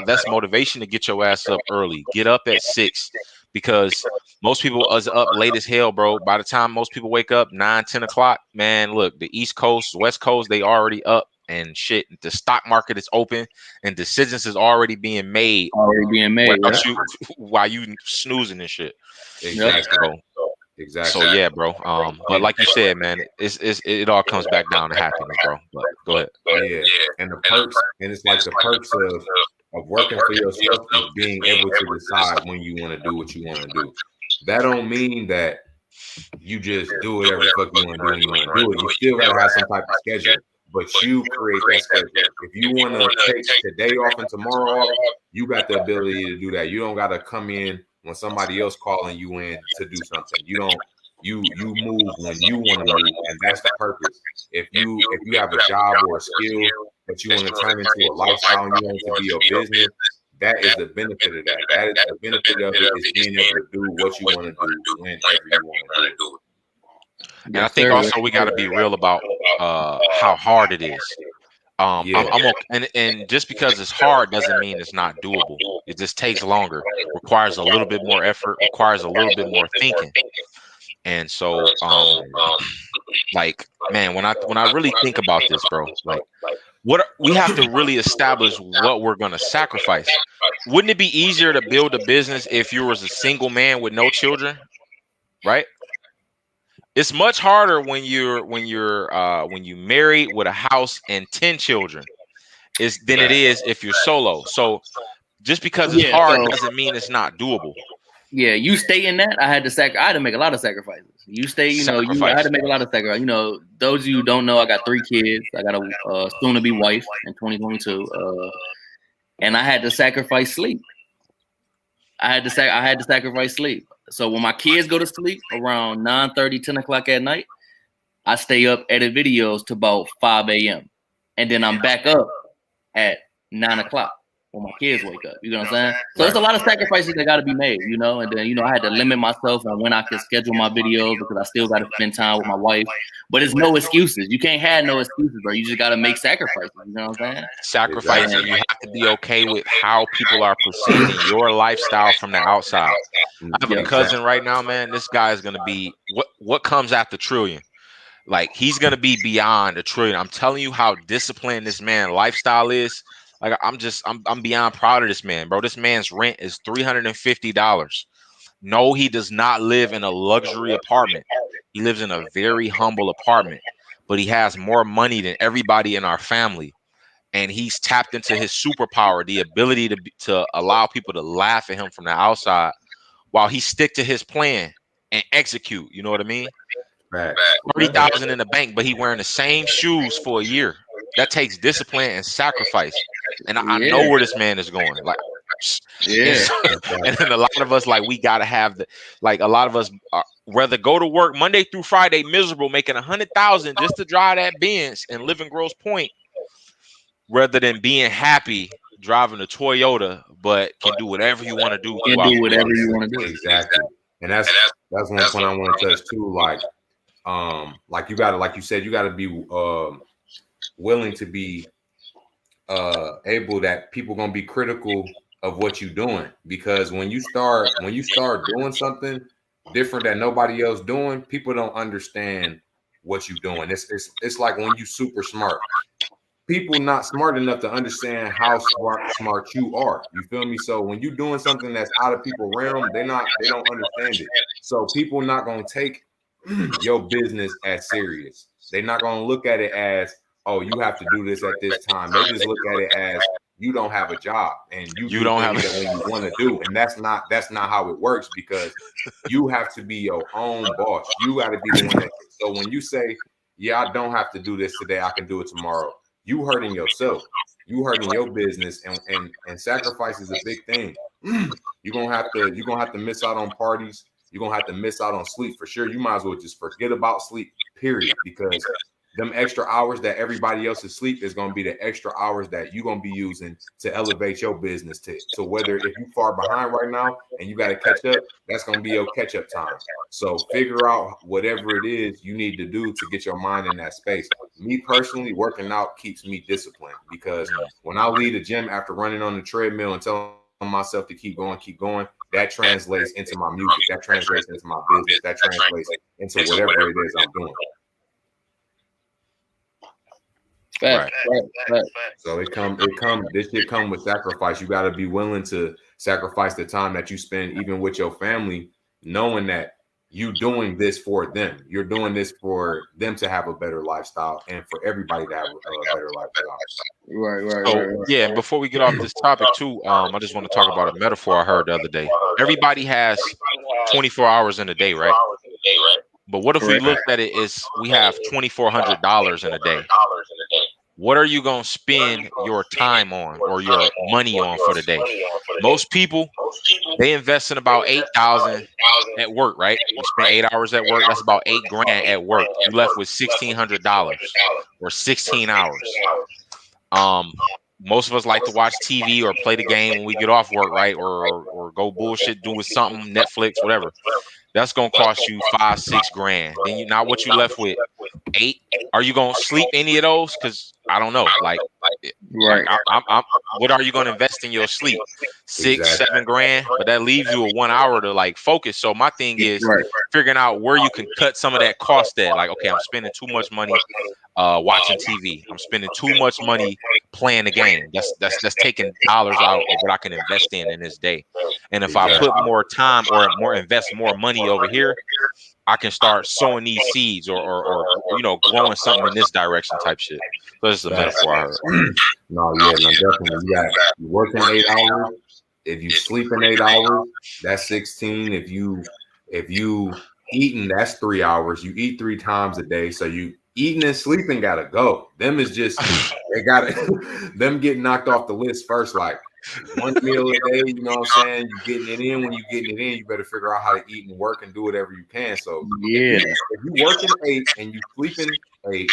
that's motivation to get your ass up early. Get up at 6, because most people is up late as hell, bro. By the time most people wake up 9, 10 o'clock, man, look, the East Coast, West Coast, they already up and shit. The stock market is open and decisions is already being made. While you snoozing and shit. Exactly. Bro. Exactly. So yeah, bro. But like you said, man, it all comes back down to happiness, bro. But go ahead. Yeah. And the perks, and it's like the perks of working for yourself is being able to decide when you want to do what you want to do. That don't mean that you just do whatever the fuck you want to do and you want to do it. You still gotta have some type of schedule. but you create that schedule. If you want to take today off and tomorrow off, you got the ability to do that. You don't got to come in when somebody else calling you in to do something. You don't. You move when you want to move, and that's the purpose. If you have a job or a skill that you want to turn into a lifestyle and you want it to be a business, that is the benefit of that. That is the benefit of it, is being able to do what you want to do whenever you want to do it. And I think also we got to be real about how hard it is. I'm okay, and just because it's hard doesn't mean it's not doable. It just takes longer, requires a little bit more effort, requires a little bit more thinking. And so, like, man, when I really think about this, bro, like, we have to really establish what we're gonna sacrifice. Wouldn't it be easier to build a business if you was a single man with no children, right? It's much harder when you married with a house and 10 children than it is if you're solo. So just because it's hard doesn't mean it's not doable. Yeah, you stay in that. I had to make a lot of sacrifices. You stay, I had to make a lot of sacrifices. Those of you who don't know, I got 3 kids. I got a soon-to-be wife in 2022, and I had to sacrifice sleep. I had to sacrifice sleep. So when my kids go to sleep around 9:30, 10 o'clock at night, I stay up, edit videos to about 5 a.m. And then I'm back up at 9 o'clock when my kids wake up. You know what I'm saying? So there's a lot of sacrifices that got to be made, And then, I had to limit myself on when I could schedule my videos because I still got to spend time with my wife. But it's no excuses. You can't have no excuses, bro. You just got to make sacrifices. You know what I'm saying? Sacrificing. You have to be okay with how people are perceiving your lifestyle from the outside. I have a cousin right now, man. This guy is going to be what comes after trillion. Like, he's going to be beyond $1 trillion. I'm telling you how disciplined this man lifestyle is. Like, I'm beyond proud of this man, bro. This man's rent is $350. No, he does not live in a luxury apartment. He lives in a very humble apartment, but he has more money than everybody in our family. And he's tapped into his superpower, the ability to allow people to laugh at him from the outside while he stick to his plan and execute. You know what I mean? Right. 30,000 in the bank, but he wearing the same shoes for a year. That takes discipline and sacrifice. And I know where this man is going. Like, and then a lot of us, like, we gotta have a lot of us rather go to work Monday through Friday miserable, making 100,000 just to drive that Benz and live in Grosse Pointe, rather than being happy driving a Toyota, but can do whatever you want to do. Exactly. And that's one point I want to touch too. Like you said, you gotta be willing to be able that people gonna be critical of what you're doing, because when you start doing something different that nobody else doing, people don't understand what you're doing. It's like when you super smart, people not smart enough to understand how smart you are. You feel me? So when you're doing something that's out of people's realm, they don't understand it. So people not gonna take your business as serious. They're not gonna look at it as, oh, you have to do this at this time. They just look at it as, you don't have a job and you don't have it when you want to do. And that's not how it works, because you have to be your own boss. You got to be the one that. So when you say, yeah, I don't have to do this today, I can do it tomorrow, you hurting yourself. You hurting your business, and sacrifice is a big thing. You're gonna have to miss out on parties. You're gonna have to miss out on sleep for sure. You might as well just forget about sleep, period, because them extra hours that everybody else is asleep is going to be the extra hours that you're going to be using to elevate your business to whether if you're far behind right now and you got to catch up, that's going to be your catch up time. So figure out whatever it is you need to do to get your mind in that space. Me personally, working out keeps me disciplined, because when I leave the gym after running on the treadmill and telling myself to keep going, that translates into my music. That translates into my business. That translates into whatever it is I'm doing. Right. So this shit come with sacrifice. You got to be willing to sacrifice the time that you spend even with your family, knowing that you doing this for them. You're doing this for them to have a better lifestyle and for everybody to have a better lifestyle. Right. Yeah, and before we get off this topic too, I just want to talk about a metaphor I heard the other day. Everybody has 24 hours in a day, right? But what if we looked at it as we have $2,400 in a day? what are you gonna spend your time on or your money on for the day? Most people, they invest in about 8,000 at work, right? You spend 8 hours at work, that's about $8,000 at work. You left with $1,600 or 16 hours. Most of us like to watch TV or play the game when we get off work, right? Or go bullshit, do with something, Netflix, whatever. That's gonna cost you 5-6 grand. Then now what you left with? 8. Are you gonna sleep any of those? Because I don't know. Right. What are you gonna invest in your sleep? 6, Exactly. 7 grand, but that leaves you a 1 hour to like focus. So my thing is Right. figuring out where you can cut some of that cost at. Like, okay, I'm spending too much money watching TV. I'm spending too much money playing the game. That's taking dollars out of what I can invest in this day. And if I put more time or invest more money over here, I can start sowing these seeds or growing something in this direction type shit. So this is a metaphor I heard. No, definitely. You working 8 hours. If you sleep in 8 hours, that's 16. If you eating, that's 3 hours. You eat 3 times a day. So you eating and sleeping gotta go. Them is just they gotta them get knocked off the list first. Like 1 meal a day, you know what I'm saying? You getting it in. When you getting it in, you better figure out how to eat and work and do whatever you can. So Yeah, if you working 8 and you sleeping 8,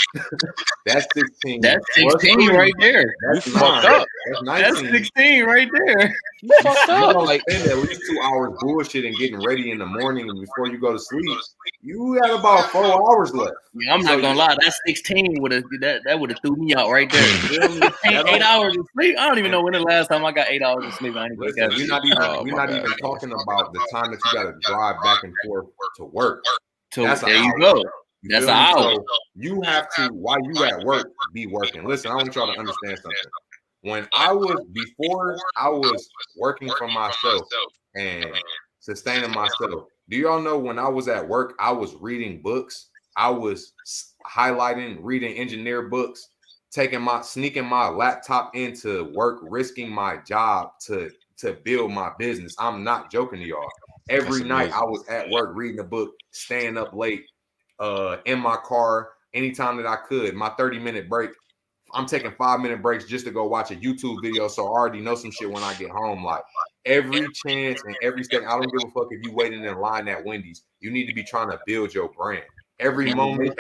that's 16. that's 16 right there. That's You 9. fucked up. That's That's 19. 16 right there. You fucked You're up. gonna Like, spend at least 2 hours bullshitting, getting ready in the morning and before you go to sleep. You got about 4 hours left. Yeah, I'm not gonna lie. That 16 would have that would have threw me out right there. You feel me? 8 hours of sleep. I don't even know when the last time I got 8 hours of sleep. Listen, we're not even talking about the time that you got to drive back and forth to work. There you go. That's an hour. So you have to, while you at work, be working. Listen, I want y'all to understand something. Before I was working for myself and sustaining myself, do y'all know when I was at work, I was reading books, I was reading engineer books, sneaking my laptop into work, risking my job to build my business. I'm not joking to y'all. Every night I was at work reading a book, staying up late, in my car, anytime that I could. My 30-minute break, I'm taking 5-minute breaks just to go watch a YouTube video, so I already know some shit when I get home. Like every chance and every second, I don't give a fuck if you waiting in line at Wendy's. You need to be trying to build your brand. Every moment,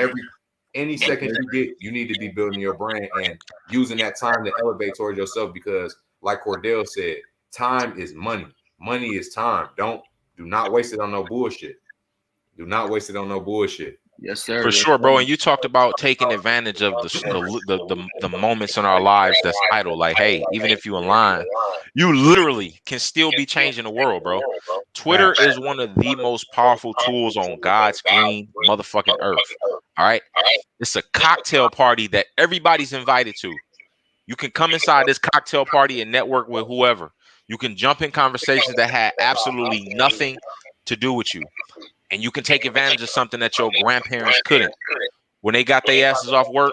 any second you get, you need to be building your brand and using that time to elevate towards yourself. Because, like Cordele said, time is money. Money is time. Do not waste it on no bullshit. Do not waste it on no bullshit. Yes, sir. For sure, bro. And you talked about taking advantage of the moments in our lives that's idle. Like, hey, even if you in line, you literally can still be changing the world, bro. Twitter is one of the most powerful tools on God's green motherfucking earth. All right. It's a cocktail party that everybody's invited to. You can come inside this cocktail party and network with whoever. You can jump in conversations that had absolutely nothing to do with you. And you can take advantage of something that your grandparents couldn't. When they got their asses off work,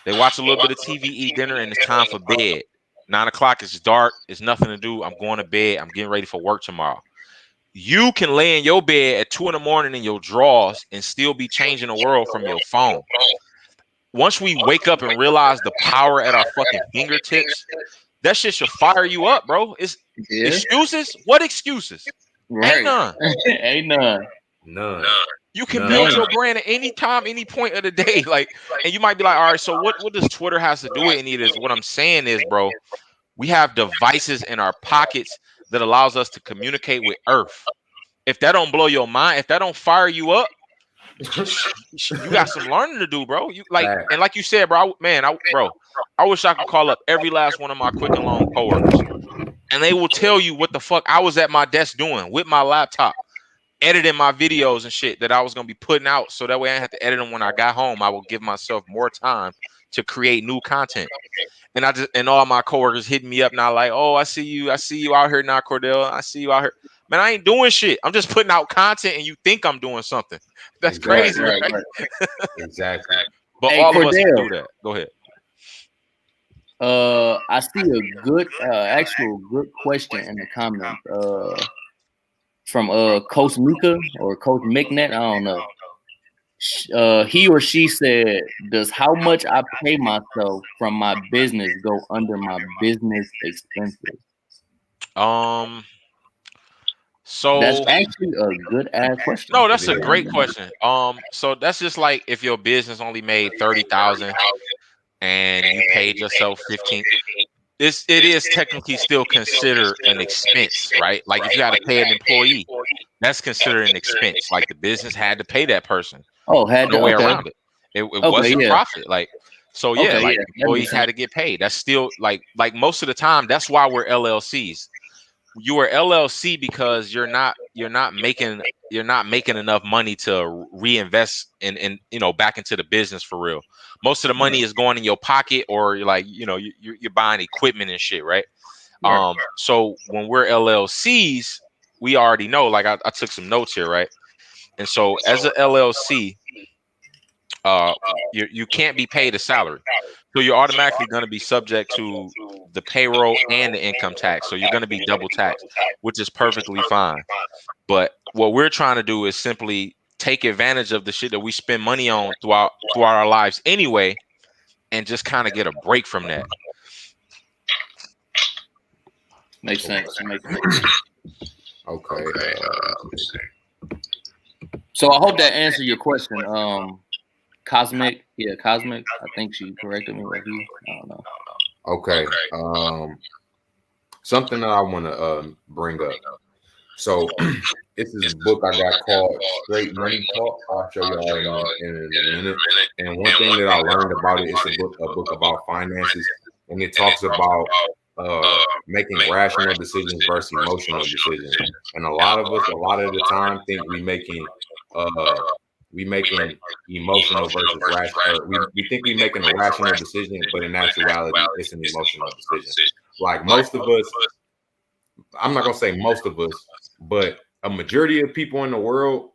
they watch a little bit of TV, eat dinner, and it's time for bed. 9 o'clock, it's dark, it's nothing to do. I'm going to bed. I'm getting ready for work tomorrow. You can lay in your bed at 2 a.m. in your drawers and still be changing the world from your phone. Once we wake up and realize the power at our fucking fingertips, that shit should fire you up, bro. Excuses? What excuses? Right. Ain't none. Ain't none. None. You can build your brand at any time, any point of the day. Like, and you might be like, all right, so what does Twitter has to do with any of this? What I'm saying is, bro, we have devices in our pockets that allows us to communicate with Earth. If that don't blow your mind, if that don't fire you up, you got some learning to do, bro. And like you said, bro, I wish I could call up every last one of my Quick and Loan coworkers, and they will tell you what the fuck I was at my desk doing with my laptop, editing my videos and shit that I was gonna be putting out, so that way I didn't have to edit them when I got home. I will give myself more time to create new content. And all my coworkers hitting me up now, like, oh, I see you out here now, Cordele. I see you out here. Man, I ain't doing shit. I'm just putting out content, and you think I'm doing something. That's crazy, right? Exactly. But all of us can do that. Go ahead. I see a good, actual good question in the comments. From Coach Mika or Coach McNett. I don't know. He or she said, "Does how much I pay myself from my business go under my business expenses?" That's So actually a good ass question. no, that's a great question. So that's just like if your business only made 30,000 and you paid yourself 15. It is technically still considered an expense, right? Like if you had to pay an employee, that's considered an expense. Like the business had to pay that person. Oh, had No to. way Okay. around it. It Okay. wasn't Yeah. profit. Like so, yeah. Okay. Like Yeah. That employees makes had sense. to get paid. That's still like most of the time. That's why we're LLCs. You are LLC because you're not making enough money to reinvest in back into the business for real. Most of the money is going in your pocket, or you're like you're buying equipment and shit, right? Right. So when we're LLCs, we already know. Like I took some notes here, right? And so as a LLC, you can't be paid a salary, so you're automatically going to be subject to the payroll and the income tax. So you're going to be double taxed, which is perfectly fine. But what we're trying to do is simply take advantage of the shit that we spend money on throughout our lives anyway, and just kind of get a break from that. Makes sense. Okay. So I hope that answered your question. Cosmic. I think she corrected me. Or he, I don't know. Okay. Something that I want to bring up. So this is a book I got called Straight Money Talk. I'll show y'all in a minute. And one thing that I learned about it, it's a book about finances, and it talks about making rational decisions versus emotional decisions. And a lot of us, a lot of the time, think we making emotional versus rational. We think we making a rational decision, but in actuality, it's an emotional decision. Like most of us, I'm not gonna say most of us, but a majority of people in the world,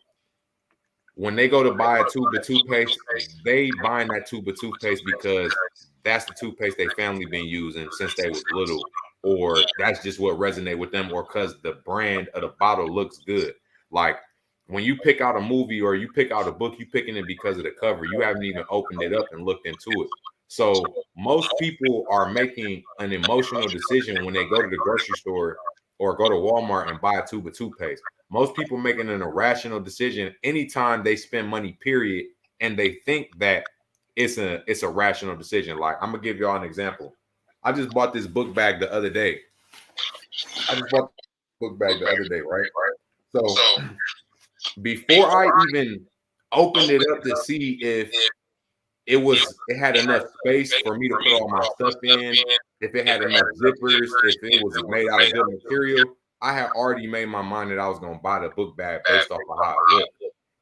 when they go to buy a tube of toothpaste, they buying that tube of toothpaste because that's the toothpaste they family been using since they was little, or that's just what resonate with them, or because the brand of the bottle looks good. Like when you pick out a movie or you pick out a book, you picking it because of the cover. You haven't even opened it up and looked into it. So most people are making an emotional decision when they go to the grocery store or go to Walmart and buy a tube of toothpaste. Most people making an irrational decision anytime they spend money, period, and they think that it's a rational decision. Like I'm gonna give y'all an example. I just bought this book bag the other day. Right? So before I even opened it up to see if it had enough space for me to put all my stuff in, if it had enough zippers, if it was made out of good material, I had already made my mind that I was gonna buy the book bag based off of how it looked.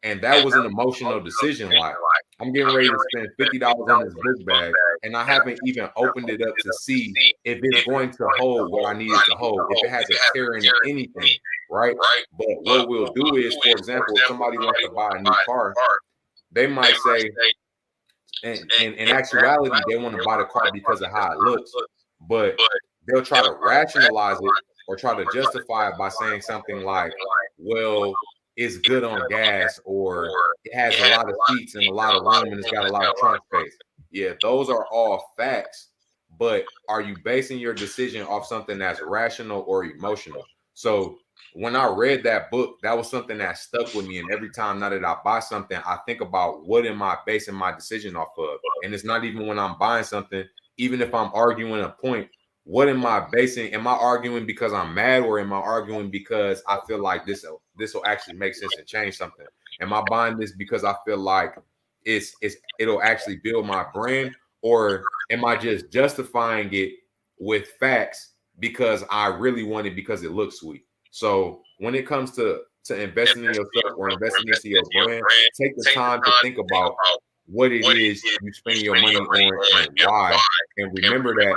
And that was an emotional decision. Like I'm getting ready to spend $50 on this book bag, and I haven't even opened it up to see if it's going to hold what I need it to hold, if it has a tear in it, anything, right? But what we'll do is, for example, if somebody wants to buy a new car, they might say, and in actuality, they want to buy the car because of how it looks, but they'll try to rationalize it or try to justify it by saying something like, well, it's good on gas, or it has a lot of seats and a lot of room and it's got a lot of trunk space. Yeah, those are all facts, but are you basing your decision off something that's rational or emotional? So when I read that book, that was something that stuck with me. And every time now that I buy something, I think about what am I basing my decision off of? And it's not even when I'm buying something, even if I'm arguing a point, what am I basing? Am I arguing because I'm mad, or am I arguing because I feel like this will actually make sense and change something? Am I buying this because I feel like it'll actually build my brand, or am I just justifying it with facts because I really want it because it looks sweet? So when it comes to investing in yourself or investing into your brand, take the time to think about what it is you're spending your money on and why. And remember that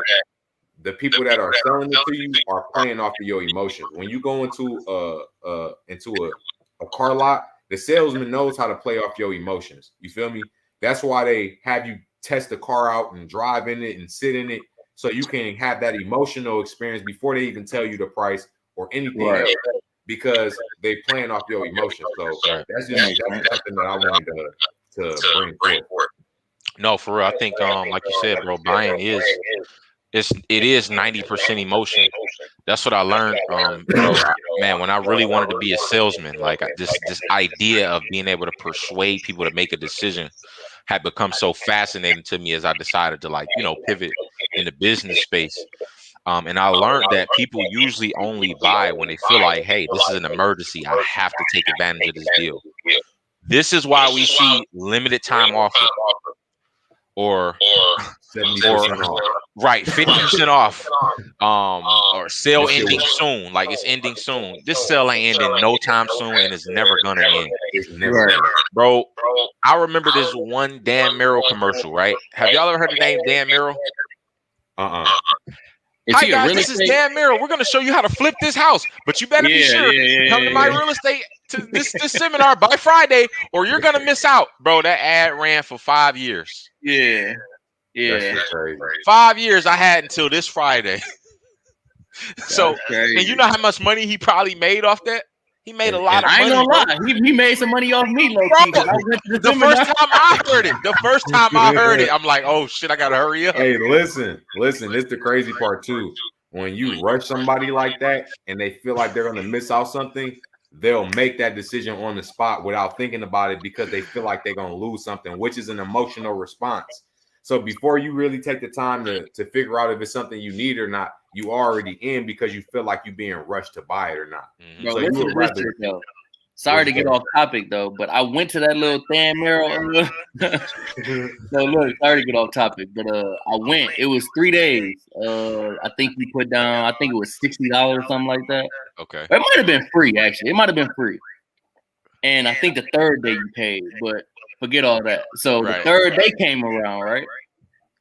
the people that are selling it to you are playing off of your emotions. When you go into a car lot, the salesman knows how to play off your emotions. You feel me? That's why they have you test the car out and drive in it and sit in it, so you can have that emotional experience before they even tell you the price or anything else, because they playing off your emotions. So that's something that I wanted to bring forth? No, for real. I think like you said, bro, buying is it is 90% emotion. That's what I learned. Man, when I really wanted to be a salesman, like this idea of being able to persuade people to make a decision had become so fascinating to me as I decided to, like, pivot in the business space. And I learned that people usually only buy when they feel like, hey, this is an emergency. I have to take advantage of this deal. This is why we see limited time offer or 70% off. Right, 50% off. Or sale ending soon. Like, it's ending soon. This sale ain't ending no time soon, and it's never gonna end. It's never gonna. Bro, I remember this one Dan Merrill commercial, right? Have y'all ever heard the name Dan Merrill? Hi guys, this is Dan Merrill. We're gonna show you how to flip this house, but you better be sure to come to my real estate to this seminar by Friday, or you're gonna miss out, bro. That ad ran for 5 years. Yeah. 5 years I had until this Friday. So, and you know how much money he probably made off that? He made a lot of money. I ain't gonna lie. He made some money off me, low key. The first time I heard it, I'm like, oh shit, I gotta hurry up. Hey, listen. It's the crazy part too. When you rush somebody like that and they feel like they're gonna miss out something, they'll make that decision on the spot without thinking about it because they feel like they're gonna lose something, which is an emotional response. So before you really take the time to figure out if it's something you need or not, you already in because you feel like you're being rushed to buy it or not. Bro, so you would rather. Sorry to get off topic though, but I went to that little Dan Merrill. So look, sorry to get off topic, but I went. It was 3 days. I think he put down. I think it was $60 or something like that. Okay. It might have been free actually. It might have been free. And I think the third day you paid, but forget all that. So the third day came around, right?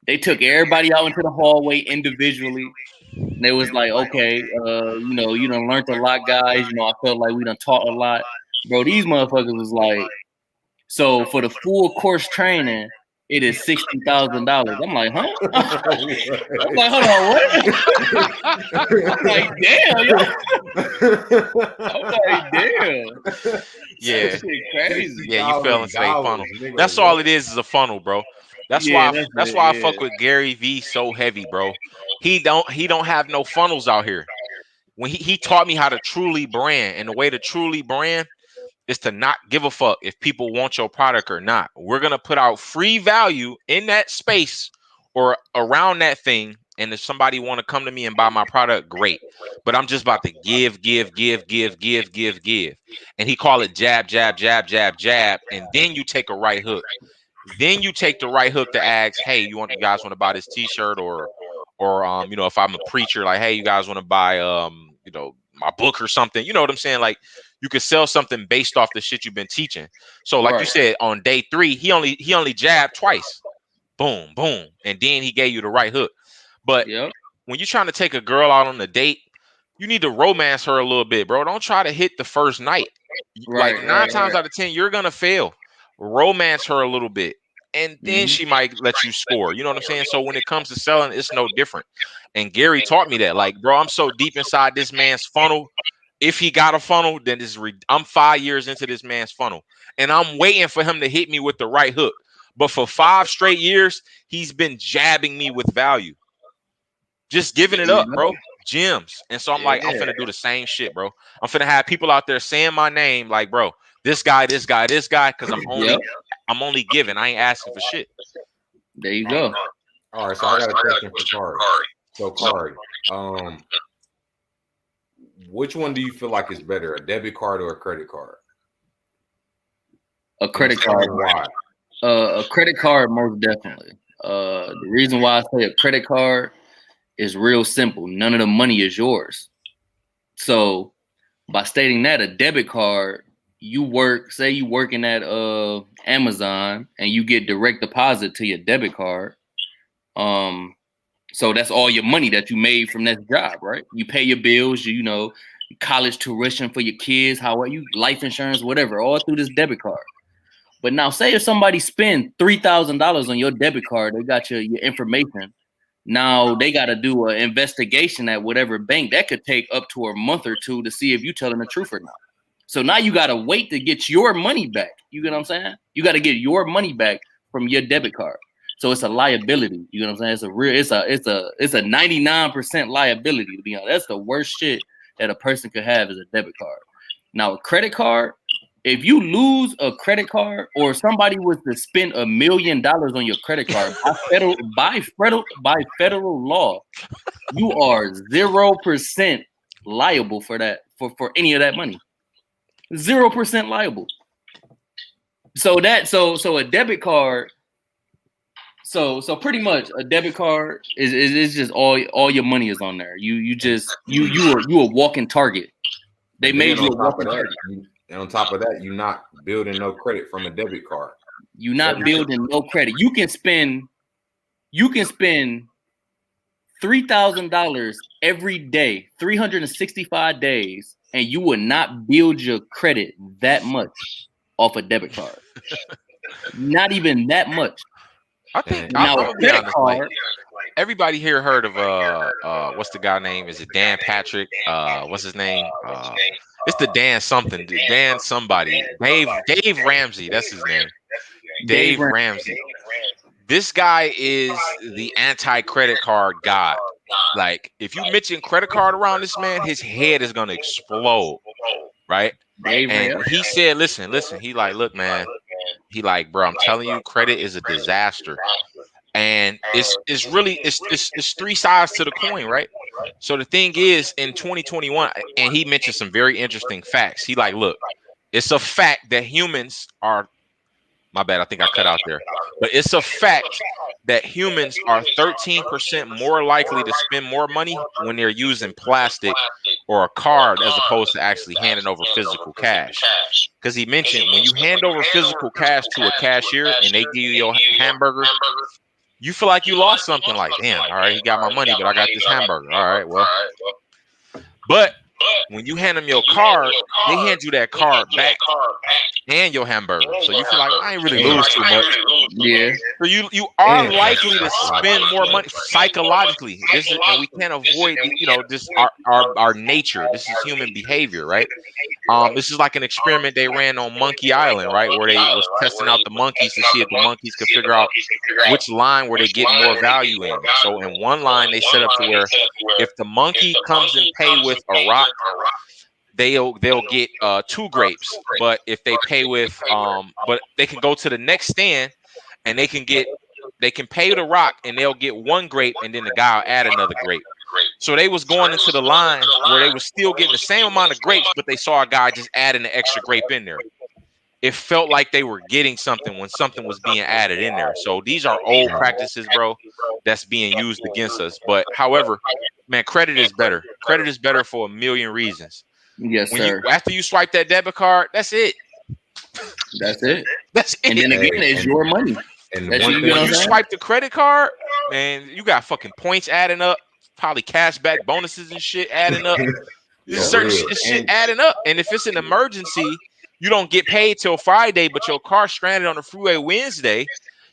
They took everybody out into the hallway individually. And they was like, okay, you done learned a lot, guys. I felt like we done taught a lot. Bro, these motherfuckers was like, so for the full course training, it is $60,000. I'm like, huh? I'm like, hold on, what? I'm like, damn, yo. I'm like, damn. Yeah. That shit crazy. Yeah, you fell into a funnel. That's all it is a funnel, bro. That's why I fuck with Gary V so heavy, bro. He don't have no funnels out here. When he taught me how to truly brand, and the way to truly brand is to not give a fuck if people want your product or not. We're gonna put out free value in that space or around that thing. And if somebody want to come to me and buy my product, great. But I'm just about to give. And he call it jab. And then you take a right hook. Then you take the right hook to ask, hey, you guys want to buy this t-shirt or if I'm a preacher, like, hey, you guys want to buy my book or something, you know what I'm saying? Like, you could sell something based off the shit you've been teaching. So like you said, on day 3, he only jabbed twice. Boom, boom. And then he gave you the right hook. But when you're trying to take a girl out on a date, you need to romance her a little bit, bro. Don't try to hit the first night. Like 9 times out of 10, you're gonna fail. Romance her a little bit, and then she might let you score. You know what I'm saying? So when it comes to selling, it's no different. And Gary taught me that. Like, bro, I'm so deep inside this man's funnel. If he got a funnel, then I'm 5 years into this man's funnel, and I'm waiting for him to hit me with the right hook. But for 5 straight years, he's been jabbing me with value. Just giving it up, bro. Gems. And so I'm like, I'm finna do the same shit, bro. I'm finna have people out there saying my name, like, bro, this guy, because I'm only giving. I ain't asking for shit. There you go. All right, so I got a question for Karri. So Karri, which one do you feel like is better, a debit card or a credit card? A credit card. Why? A credit card, most definitely. The reason why I say a credit card is real simple. None of the money is yours. So by stating that, a debit card, you working at Amazon and you get direct deposit to your debit card. So that's all your money that you made from that job, right? You pay your bills, college tuition for your kids, life insurance, whatever, all through this debit card. But now say if somebody spends $3,000 on your debit card, they got your information. Now they got to do an investigation at whatever bank. That could take up to a month or 2 to see if you're telling the truth or not. So now you got to wait to get your money back. You get what I'm saying? You got to get your money back from your debit card. So it's a liability. You know what I'm saying? It's a 99% liability, to be honest. That's the worst shit that a person could have is a debit card. Now, a credit card, if you lose a credit card or somebody was to spend $1 million on your credit card by federal law, you are 0% liable for that, for any of that money. 0% liable. So a debit card. So pretty much a debit card is just all your money is on there. You a walking target. They made you a walking target. And on top of that, you're not building no credit from a debit card. You're not building no credit. You can spend $3,000 every day, 365 days, and you will not build your credit that much off a debit card. Not even that much. I think now a credit card. Everybody here heard of what's the guy name? Is it Dan Patrick? What's his name? It's the Dan something. Dan somebody. Dave Ramsey. That's his name. Dave Ramsey. This guy is the anti-credit card god. Like, if you mention credit card around this man, his head is gonna explode, right? And he said, listen. He like, look, man. He like, bro, I'm telling you, credit is a disaster. And it's three sides to the coin, right? So the thing is, in 2021, and he mentioned some very interesting facts. He like, look, it's a fact that humans are, my bad, I think I cut out there. But it's a fact that humans are 13% more likely to spend more money when they're using plastic or a card as opposed to actually handing over physical cash. Because he mentioned when you hand over physical cash to a cashier and they give you your hamburger, you feel like you lost something. Like, damn, all right, he got my money, but I got this hamburger. All right, well. But when you hand them your card, they hand you that card back and your hamburger. So you feel like, I ain't really lose too much. Yeah. So you are likely to spend more money psychologically. And we can't avoid, this our nature. This is human behavior, right? This is like an experiment they ran on Monkey Island, right, where they was testing out the monkeys to see if the monkeys could figure out which line were they getting more value in. So in one line, they set up to where if the monkey comes and pay with a rock, they'll get 2 grapes. But if they pay with but they can go to the next stand and they can pay the rock and they'll get 1 grape, and then the guy will add another grape. So they was going into the line where they was still getting the same amount of grapes, but they saw a guy just adding an extra grape in there. It felt like they were getting something when something was being added in there. So these are old practices, bro, that's being used against us. But however, man, credit is better. Credit is better for a million reasons. Yes, sir. After you swipe that debit card, that's it. That's it. That's it. And then again, it's your money. And when you swipe the credit card, man, you got fucking points adding up, probably cashback bonuses and shit adding up. Certain shit adding up. And if it's an emergency, you don't get paid till Friday, but your car stranded on the freeway Wednesday,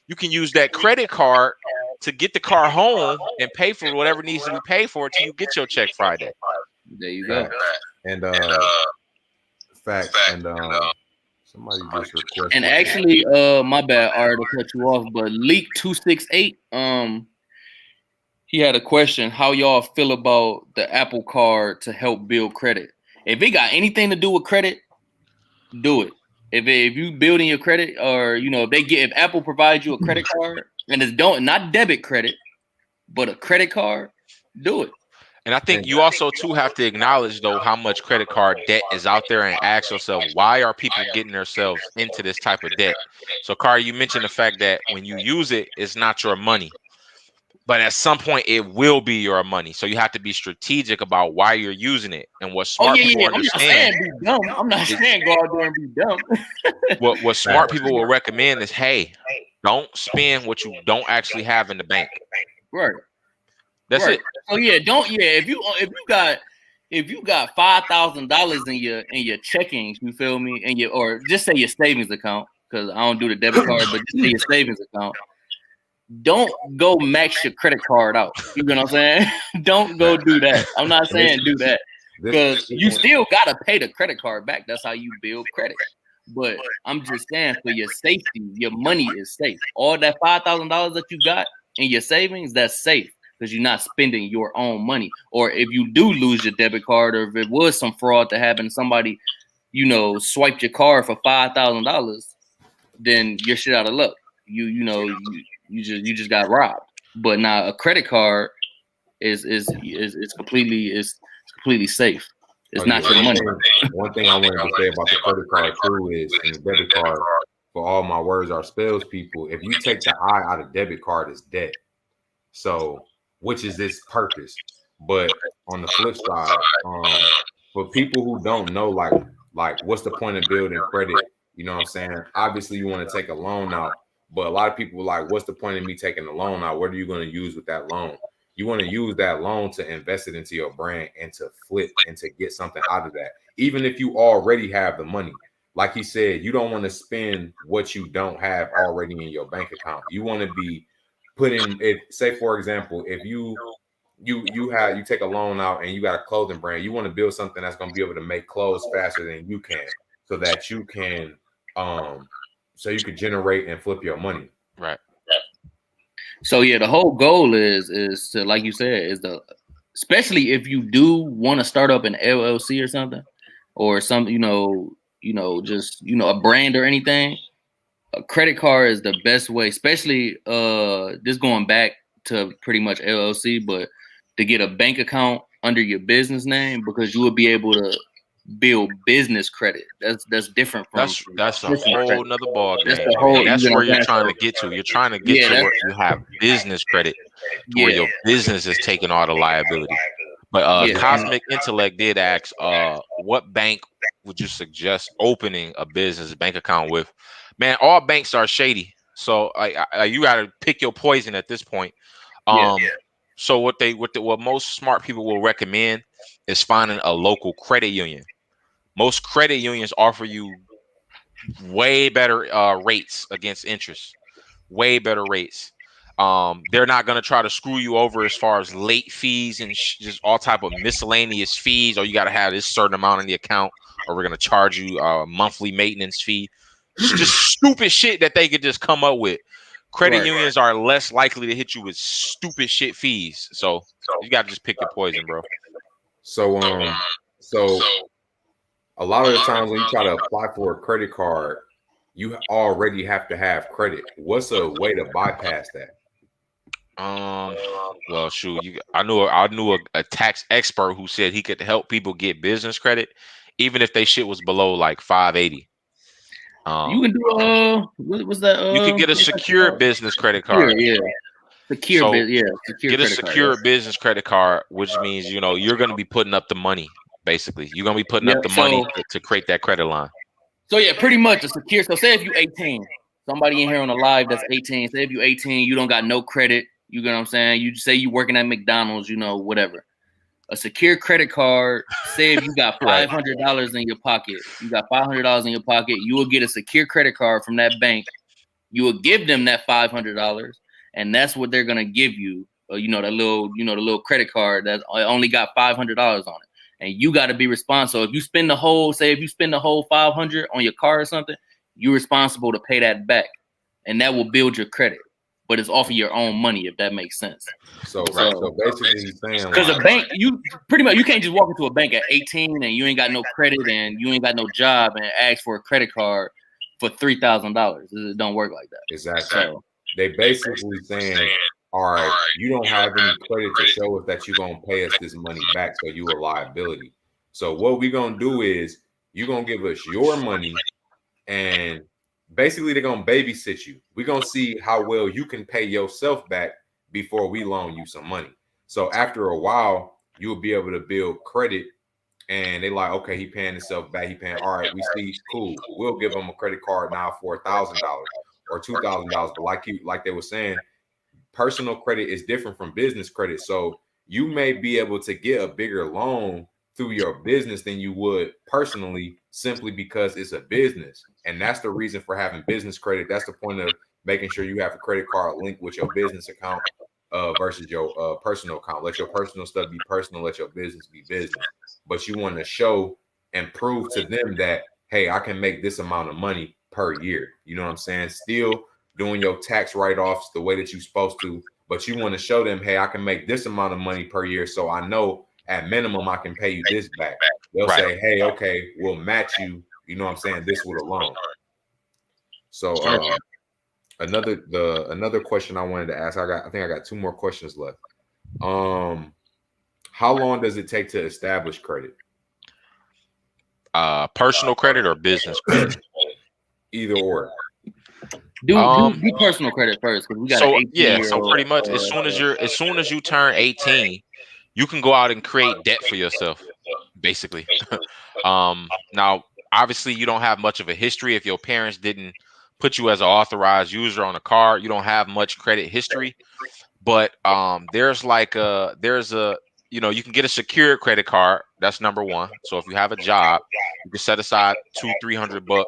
you can use that credit card to get the car home and pay for whatever needs to be paid for until you get your check Friday. There you go. And facts. And somebody just requested. And actually, my bad, Art, to cut you off, but Leak 268, he had a question: how y'all feel about the Apple Card to help build credit? If it got anything to do with credit, do it. If you building your credit, or if Apple provides you a credit card and it's not debit credit, but a credit card, do it. And I think you also too have to acknowledge though how much credit card debt is out there, and ask yourself, why are people getting themselves into this type of debt? So Karri, you mentioned the fact that when you use it, it's not your money, but at some point it will be your money. So you have to be strategic about why you're using it. And what smart people understand. I'm not saying go out there and be dumb. What smart people will recommend is, hey, don't spend what you don't actually have in the bank. Right. That's it. So if you got $5,000 in your checkings, you feel me, or just say your savings account, because I don't do the debit card, but just say your savings account. Don't go max your credit card out. You know what I'm saying? Don't go do that. I'm not saying do that, because you still gotta pay the credit card back. That's how you build credit. But I'm just saying, for your safety, your money is safe. All that $5,000 that you got in your savings, that's safe because you're not spending your own money. Or if you do lose your debit card, or if it was some fraud that happened, somebody, swiped your card for $5,000, then you're shit out of luck. You just got robbed. But now a credit card is completely safe. It's not your money. One thing I wanted to say about the credit card too is, and the debit card, for all my words are spells, people. If you take the I out of debit card, it's debt. So, which is its purpose? But on the flip side, for people who don't know, like what's the point of building credit? You know what I'm saying? Obviously, you want to take a loan out, but a lot of people are like, what's the point of me taking a loan out? What are you going to use with that loan? You want to use that loan to invest it into your brand and to flip and to get something out of that. Even if you already have the money, like he said, you don't want to spend what you don't have already in your bank account. You want to be putting it. Say, for example, if you take a loan out and you got a clothing brand, you want to build something that's going to be able to make clothes faster than you can, so that you can generate and flip your money. Right. So yeah, the whole goal is to, like you said, especially if you do want to start up an LLC or something, or some, just a brand or anything. A credit card is the best way, especially this going back to pretty much LLC, but to get a bank account under your business name, because you will be able to build business credit. That's different from that's a whole nother ball game. That's where you're trying to get to. You're trying to get to where you have business credit, where your business is taking all the liability. But Cosmic Intellect did ask, what bank would you suggest opening a business bank account with? Man, all banks are shady, so you got to pick your poison at this point. So what most smart people will recommend is finding a local credit union. Most credit unions offer you way better rates against interest, way better rates. They're not going to try to screw you over as far as late fees and just all type of miscellaneous fees. Or you got to have this certain amount in the account, or we're going to charge you a monthly maintenance fee. Just stupid shit that they could just come up with. Credit unions are less likely to hit you with stupid shit fees. So you got to just pick your poison, bro. So a lot of the times when you try to apply for a credit card, you already have to have credit. What's a way to bypass that? Well, shoot, I knew a tax expert who said he could help people get business credit, even if they shit was below like 580. You can do what was that? You can get a secure business credit card. Secure get a secure business credit card, which means you're going to be putting up the money. Basically, you're going to be putting up the money to create that credit line. So yeah, pretty much a secure. So say if you're 18, somebody in here on the live that's 18. Say if you're 18, you don't got no credit. You know what I'm saying? You say you working at McDonald's, whatever. A secure credit card. Say if you got $500 in your pocket, you will get a secure credit card from that bank. You will give them that $500, and that's what they're gonna give you. The little credit card that only got $500 on it, and you got to be responsible. If you spend the whole $500 on your car or something, you're responsible to pay that back, and that will build your credit. But it's off of your own money, if that makes sense. So basically, he's saying, because a bank, you pretty much, you can't just walk into a bank at 18 and you ain't got no credit and you ain't got no job and ask for a credit card for $3,000. It don't work like that. Exactly. So they basically saying, all right, you don't have any credit to show us that you're gonna pay us this money back, so you a liability. So what we're gonna do is you're gonna give us your money, and basically they're gonna babysit you. We're gonna see how well you can pay yourself back before we loan you some money. So after a while, you'll be able to build credit, and they like, okay, he paying himself back. He paying, all right, we see, cool. We'll give him a credit card now for $1,000 or $2,000. But like they were saying, personal credit is different from business credit. So you may be able to get a bigger loan through your business than you would personally, simply because it's a business. And that's the reason for having business credit. That's the point of making sure you have a credit card linked with your business account versus your personal account. Let your personal stuff be personal. Let your business be business. But you want to show and prove to them that, hey, I can make this amount of money per year. You know what I'm saying? Still doing your tax write-offs the way that you're supposed to, but you want to show them, hey, I can make this amount of money per year, so I know at minimum I can pay you this back. They'll say, hey, okay, we'll match you. You know what I'm saying? This with a loan. So another question I wanted to ask. I think I got 2 more questions left. How long does it take to establish credit? Personal credit or business credit? Either or. Do personal credit first, because we got an 18-year-old. So pretty much as soon as you turn 18, you can go out and create debt for yourself, basically. Now obviously you don't have much of a history. If your parents didn't put you as an authorized user on a card, you don't have much credit history. But there's a you can get a secured credit card. That's number one. So if you have a job, you can set aside $200-300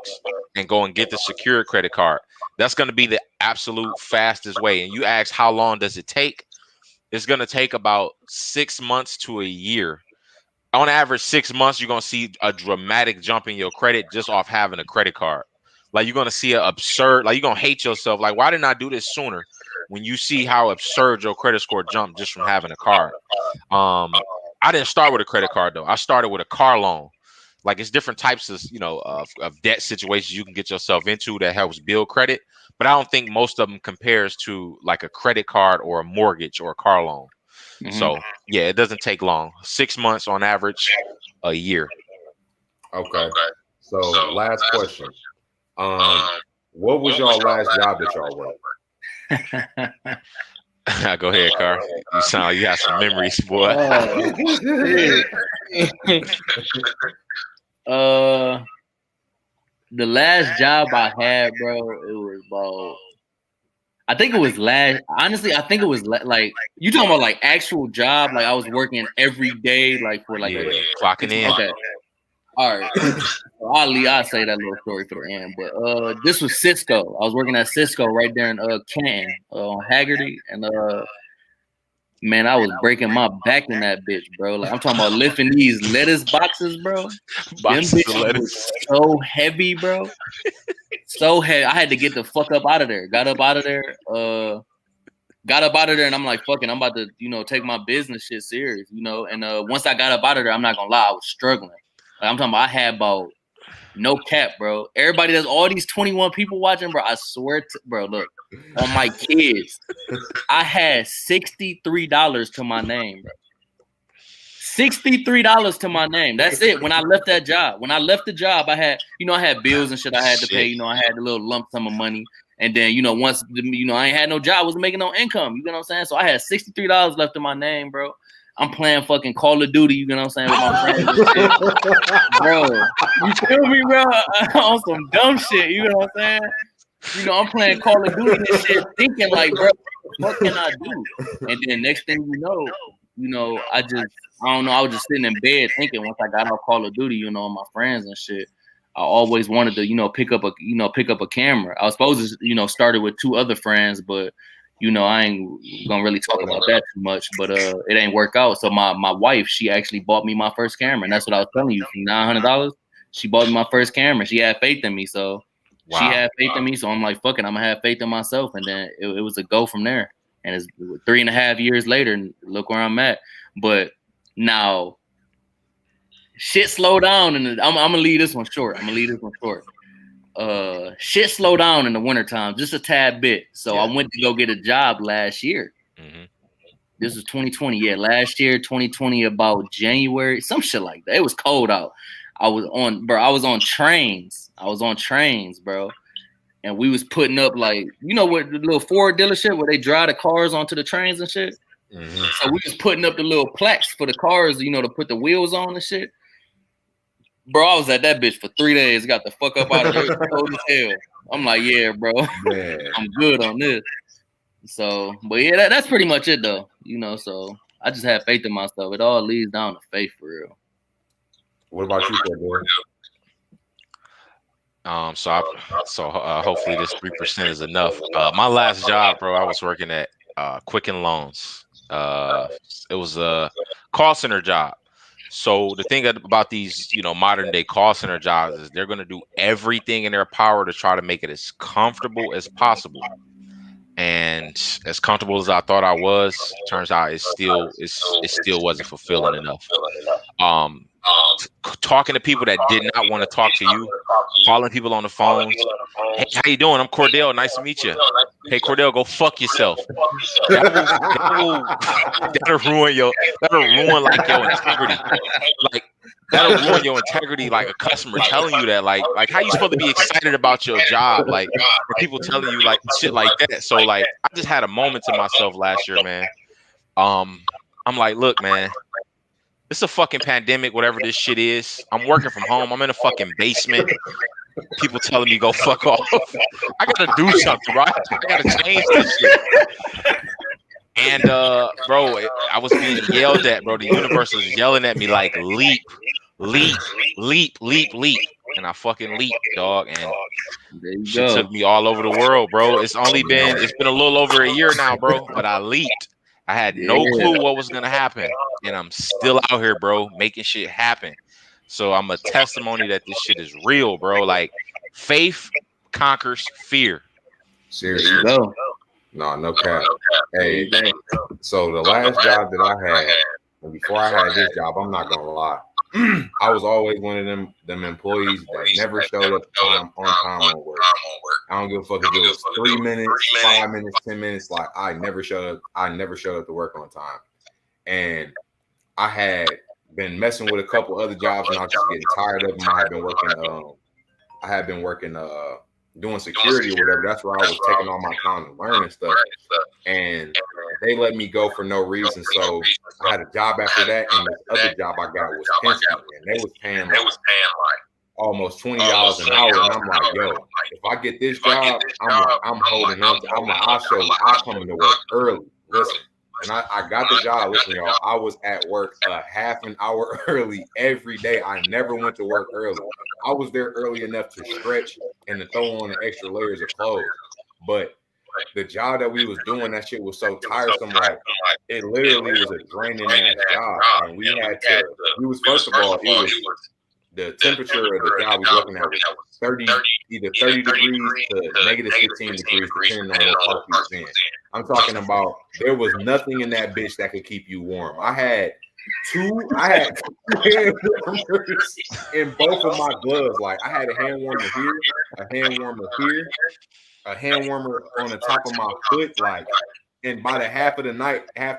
and go and get the secured credit card. That's going to be the absolute fastest way. And you ask, how long does it take? It's going to take about 6 months to a year. On average, 6 months, you're going to see a dramatic jump in your credit just off having a credit card. Like, you're going to see an absurd, like, you're going to hate yourself. Like, why didn't I do this sooner? When you see how absurd your credit score jumped just from having a card. I didn't start with a credit card, though. I started with a car loan. Like, it's different types of, of debt situations you can get yourself into that helps build credit. But I don't think most of them compares to like a credit card or a mortgage or a car loan. Mm-hmm. So, yeah, it doesn't take long. 6 months on average, a year. Okay. So last question. What was y'all last job that y'all worked? Go ahead, Karri. You sound like you have some memories, boy. The last job I had, bro, it was about. I think it was honestly, I think it was like you talking about like actual job. Like I was working every day, like for like clocking in. Okay. All right. I'll say that little story for the end. But this was Cisco. I was working at Cisco right there in Canton, on Haggerty, and man, I was breaking my back in that bitch, bro. Like I'm talking about lifting these lettuce boxes, bro. Boxes of lettuce. So heavy, bro. So heavy. I had to get the fuck up out of there. Got up out of there, and I'm like, fucking, I'm about to, take my business shit serious, And once I got up out of there, I'm not gonna lie, I was struggling. Like, I'm talking about, I had about no cap, bro. Everybody, there's all these 21 people watching, bro. I swear to, bro, look, on my kids, I had $63 to my name, bro. $63 to my name. That's it. When I left that job, the job, I had, I had bills and shit I had to pay. I had a little lump sum of money. And then, once, I ain't had no job, I wasn't making no income. You know what I'm saying? So I had $63 left in my name, bro. I'm playing fucking Call of Duty, you know what I'm saying, with my friends and shit. Bro, you feel me, bro? On some dumb shit, you know what I'm saying? I'm playing Call of Duty and shit, thinking like, bro, what can I do? And then next thing you know, I don't know, I was just sitting in bed thinking once I got off Call of Duty, my friends and shit. I always wanted to, pick up a camera. I was supposed to, started with 2 other friends, but I ain't gonna really talk about that too much, but it ain't work out. So my wife, she actually bought me my first camera, and that's what I was telling you. For $900, she bought me my first camera. She had faith in me, so she had faith in me. So I'm like, fuck it, I'm gonna have faith in myself, and then it was a go from there. And it's 3.5 years later, and look where I'm at. But now, shit slow down, and I'm gonna leave this one short. Shit slow down in the wintertime, just a tad bit. So I went to go get a job last year. Mm-hmm. This was 2020. Yeah, last year, 2020, about January, some shit like that. It was cold out. I was on trains. Bro. And we was putting up like, what the little Ford dealership where they drive the cars onto the trains and shit. Mm-hmm. So we was putting up the little plaques for the cars, to put the wheels on and shit. Bro, I was at that bitch for 3 days. Got the fuck up out of there. It was cold as hell. I'm like, yeah, bro. Man. I'm good on this. So, but yeah, that's pretty much it though. So I just have faith in myself. It all leads down to faith for real. What about you, Cordele? So hopefully this 3% is enough. My last job, bro, I was working at Quicken Loans. It was a call center job. So the thing about these, modern day call center jobs is they're going to do everything in their power to try to make it as comfortable as possible. And as comfortable as I thought I was, turns out it still wasn't fulfilling enough. Talking to people that did not want to talk to you, calling people on the phones. Hey, how you doing? I'm Cordele. Nice to meet you. Hey, Cordele, go fuck yourself. That'll ruin like your integrity. Like that'll ruin your integrity. Like a customer telling you that, like how you supposed to be excited about your job, like for people telling you like shit like that. So like I just had a moment to myself last year, man. I'm like, look, man. It's a fucking pandemic, whatever this shit is. I'm working from home. I'm in a fucking basement. People telling me go fuck off. I gotta do something, right? I gotta change this shit. And bro, I was being yelled at, bro. The universe was yelling at me like leap, leap, leap, leap, leap. And I fucking leaped, dog. And shit took me all over the world, bro. It's been a little over a year now, bro. But I leaped. I had no clue what was gonna happen, and I'm still out here, bro, making shit happen. So I'm a testimony that this shit is real, bro. Like faith conquers fear. Seriously, no cap. Hey, so the last job that I had, and before I had this job, I'm not gonna lie, I was always one of them employees that never showed up on time on work. I don't give a fuck if it was 3 minutes, 5 minutes, 10 minutes. Like I never showed up to work on time. And I had been messing with a couple other jobs, and I was just getting tired of them. I had been working doing security or whatever. That's where I was taking all my time to learn and stuff. And they let me go for no reason. So I had a job after that, and this other job I got was Penske, and they was paying like almost $20 an hour. And I'm like, yo, if I get this job, I'm holding on to. I'm like, I'll come into work early. Listen. And I got the job. Listen, y'all, I was at work a half an hour early every day. I never went to work early. I was there early enough to stretch and to throw on the extra layers of clothes. But the job that we was doing, that shit was so tiresome. Like it literally was a draining ass job. And first of all, it was the temperature of the job we was working at was either 30 degrees to negative 15 degrees, depending on what part you was in. I'm talking about there was nothing in that bitch that could keep you warm. I had two hand warmers in both of my gloves. Like I had a hand warmer here, a hand warmer here, a hand warmer on the top of my foot. Like, and by the half the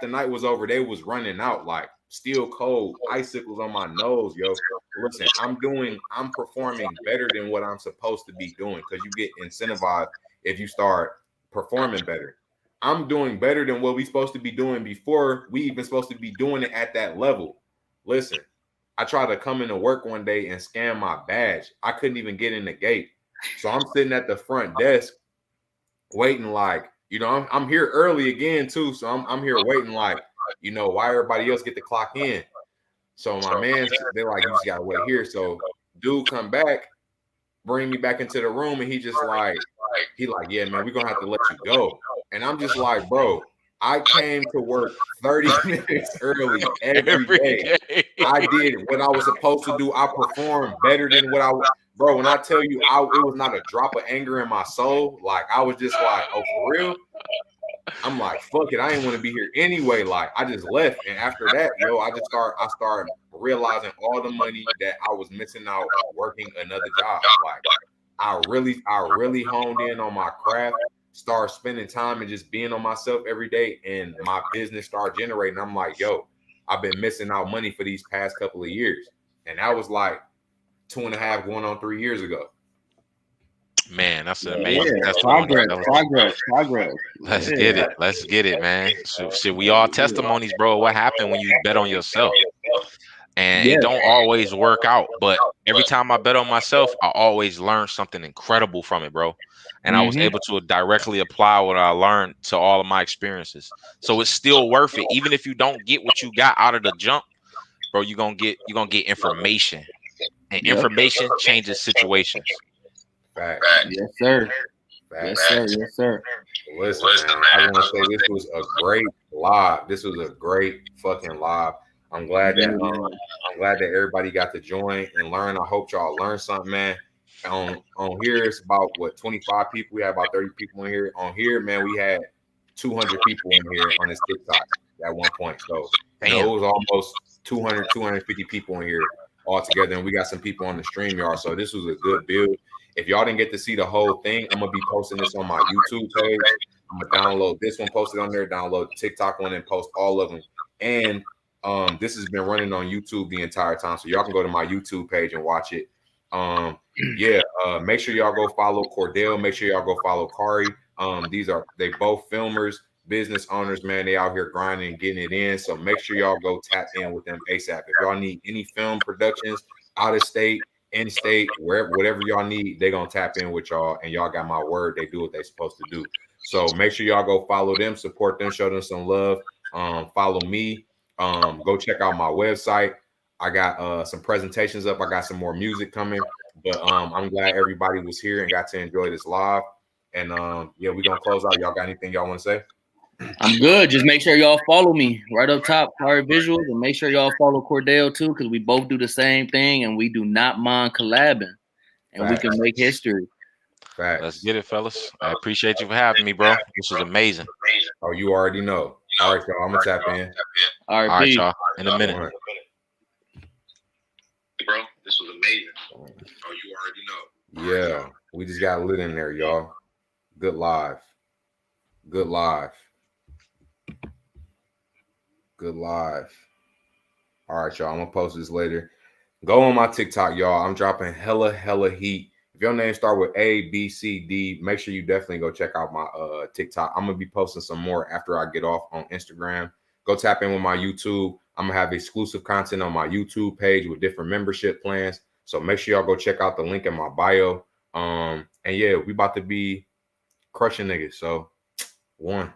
night was over, they was running out. Like still cold, icicles on my nose, yo. Listen, I'm performing better than what I'm supposed to be doing because you get incentivized if you start performing better. I'm doing better than what we supposed to be doing before we even supposed to be doing it at that level. Listen, I tried to come into work one day and scan my badge. I couldn't even get in the gate. So I'm sitting at the front desk waiting like, I'm here early again too. So I'm here waiting like, why everybody else get to clock in. So my man, they're like, you just gotta wait here. So dude come back, bring me back into the room, and he yeah, man, we're gonna have to let you go. And I'm just like, bro, I came to work 30 minutes early every day. I did what I was supposed to do. I performed better than what I was. Bro, when I tell you, it was not a drop of anger in my soul. Like, I was just like, oh, for real? I'm like, fuck it. I didn't want to be here anyway. Like, I just left. And after that, I started realizing all the money that I was missing out working another job. Like, I really honed in on my craft, started spending time and just being on myself every day. And my business started generating. I'm like, yo, I've been missing out money for these past couple of years. And that was like 2.5 going on 3 years ago. Man, that's an amazing progress. Let's get it, man. So shit, we all testimonies, bro. What happened when you bet on yourself? And it don't always work out, but every time I bet on myself, I always learn something incredible from it, bro. And I was able to directly apply what I learned to all of my experiences. So it's still worth it, even if you don't get what you got out of the jump, bro. You're gonna get information, and information changes situations. Facts. Yes, sir. Facts. Yes, sir. Listen, man, I want to say this was a great live. This was a great fucking live. I'm glad that everybody got to join and learn. I hope y'all learned something, man. On here, it's about what 25 people. We had about 30 people in here. On here, man, we had 200 people in here on this TikTok at one point. So it was almost 200, 250 people in here all together, and we got some people on the stream, y'all. So this was a good build. If y'all didn't get to see the whole thing, I'm gonna be posting this on my YouTube page. I'm gonna download this one, post it on there, download the TikTok one, and post all of them. And this has been running on YouTube the entire time, so y'all can go to my YouTube page and watch it. Make sure y'all go follow Cordele. Make sure y'all go follow Karri. They both filmers, business owners, man. They out here grinding and getting it in. So make sure y'all go tap in with them ASAP. If y'all need any film productions out of state, in state, wherever, whatever y'all need, they gonna tap in with y'all, and y'all got my word. They do what they supposed to do. So make sure y'all go follow them, support them, show them some love. Follow me. Go check out my website. I got some presentations up. I got some more music coming. But I'm glad everybody was here and got to enjoy this live. And we're gonna close out. Y'all got anything y'all want to say? I'm good. Just make sure y'all follow me right up top, Karri Visuals, and make sure y'all follow Cordele too, because we both do the same thing and we do not mind collabing, and we can make history. Facts. Let's get it, fellas. I appreciate you for having me, bro. This was amazing. Oh, you already know. All right, y'all. I'm gonna tap in. All right, y'all. In a minute. Bro, this was amazing. Oh, you already know. Yeah, we just got lit in there, y'all. Good live. Good live. Good live. All right, y'all. I'm gonna post this later. Go on my TikTok, y'all. I'm dropping hella heat. If your name start with A, B, C, D, make sure you definitely go check out my TikTok. I'm gonna be posting some more after I get off on Instagram. Go tap in with my YouTube. I'm gonna have exclusive content on my YouTube page with different membership plans. So make sure y'all go check out the link in my bio. And yeah, we about to be crushing niggas. So one.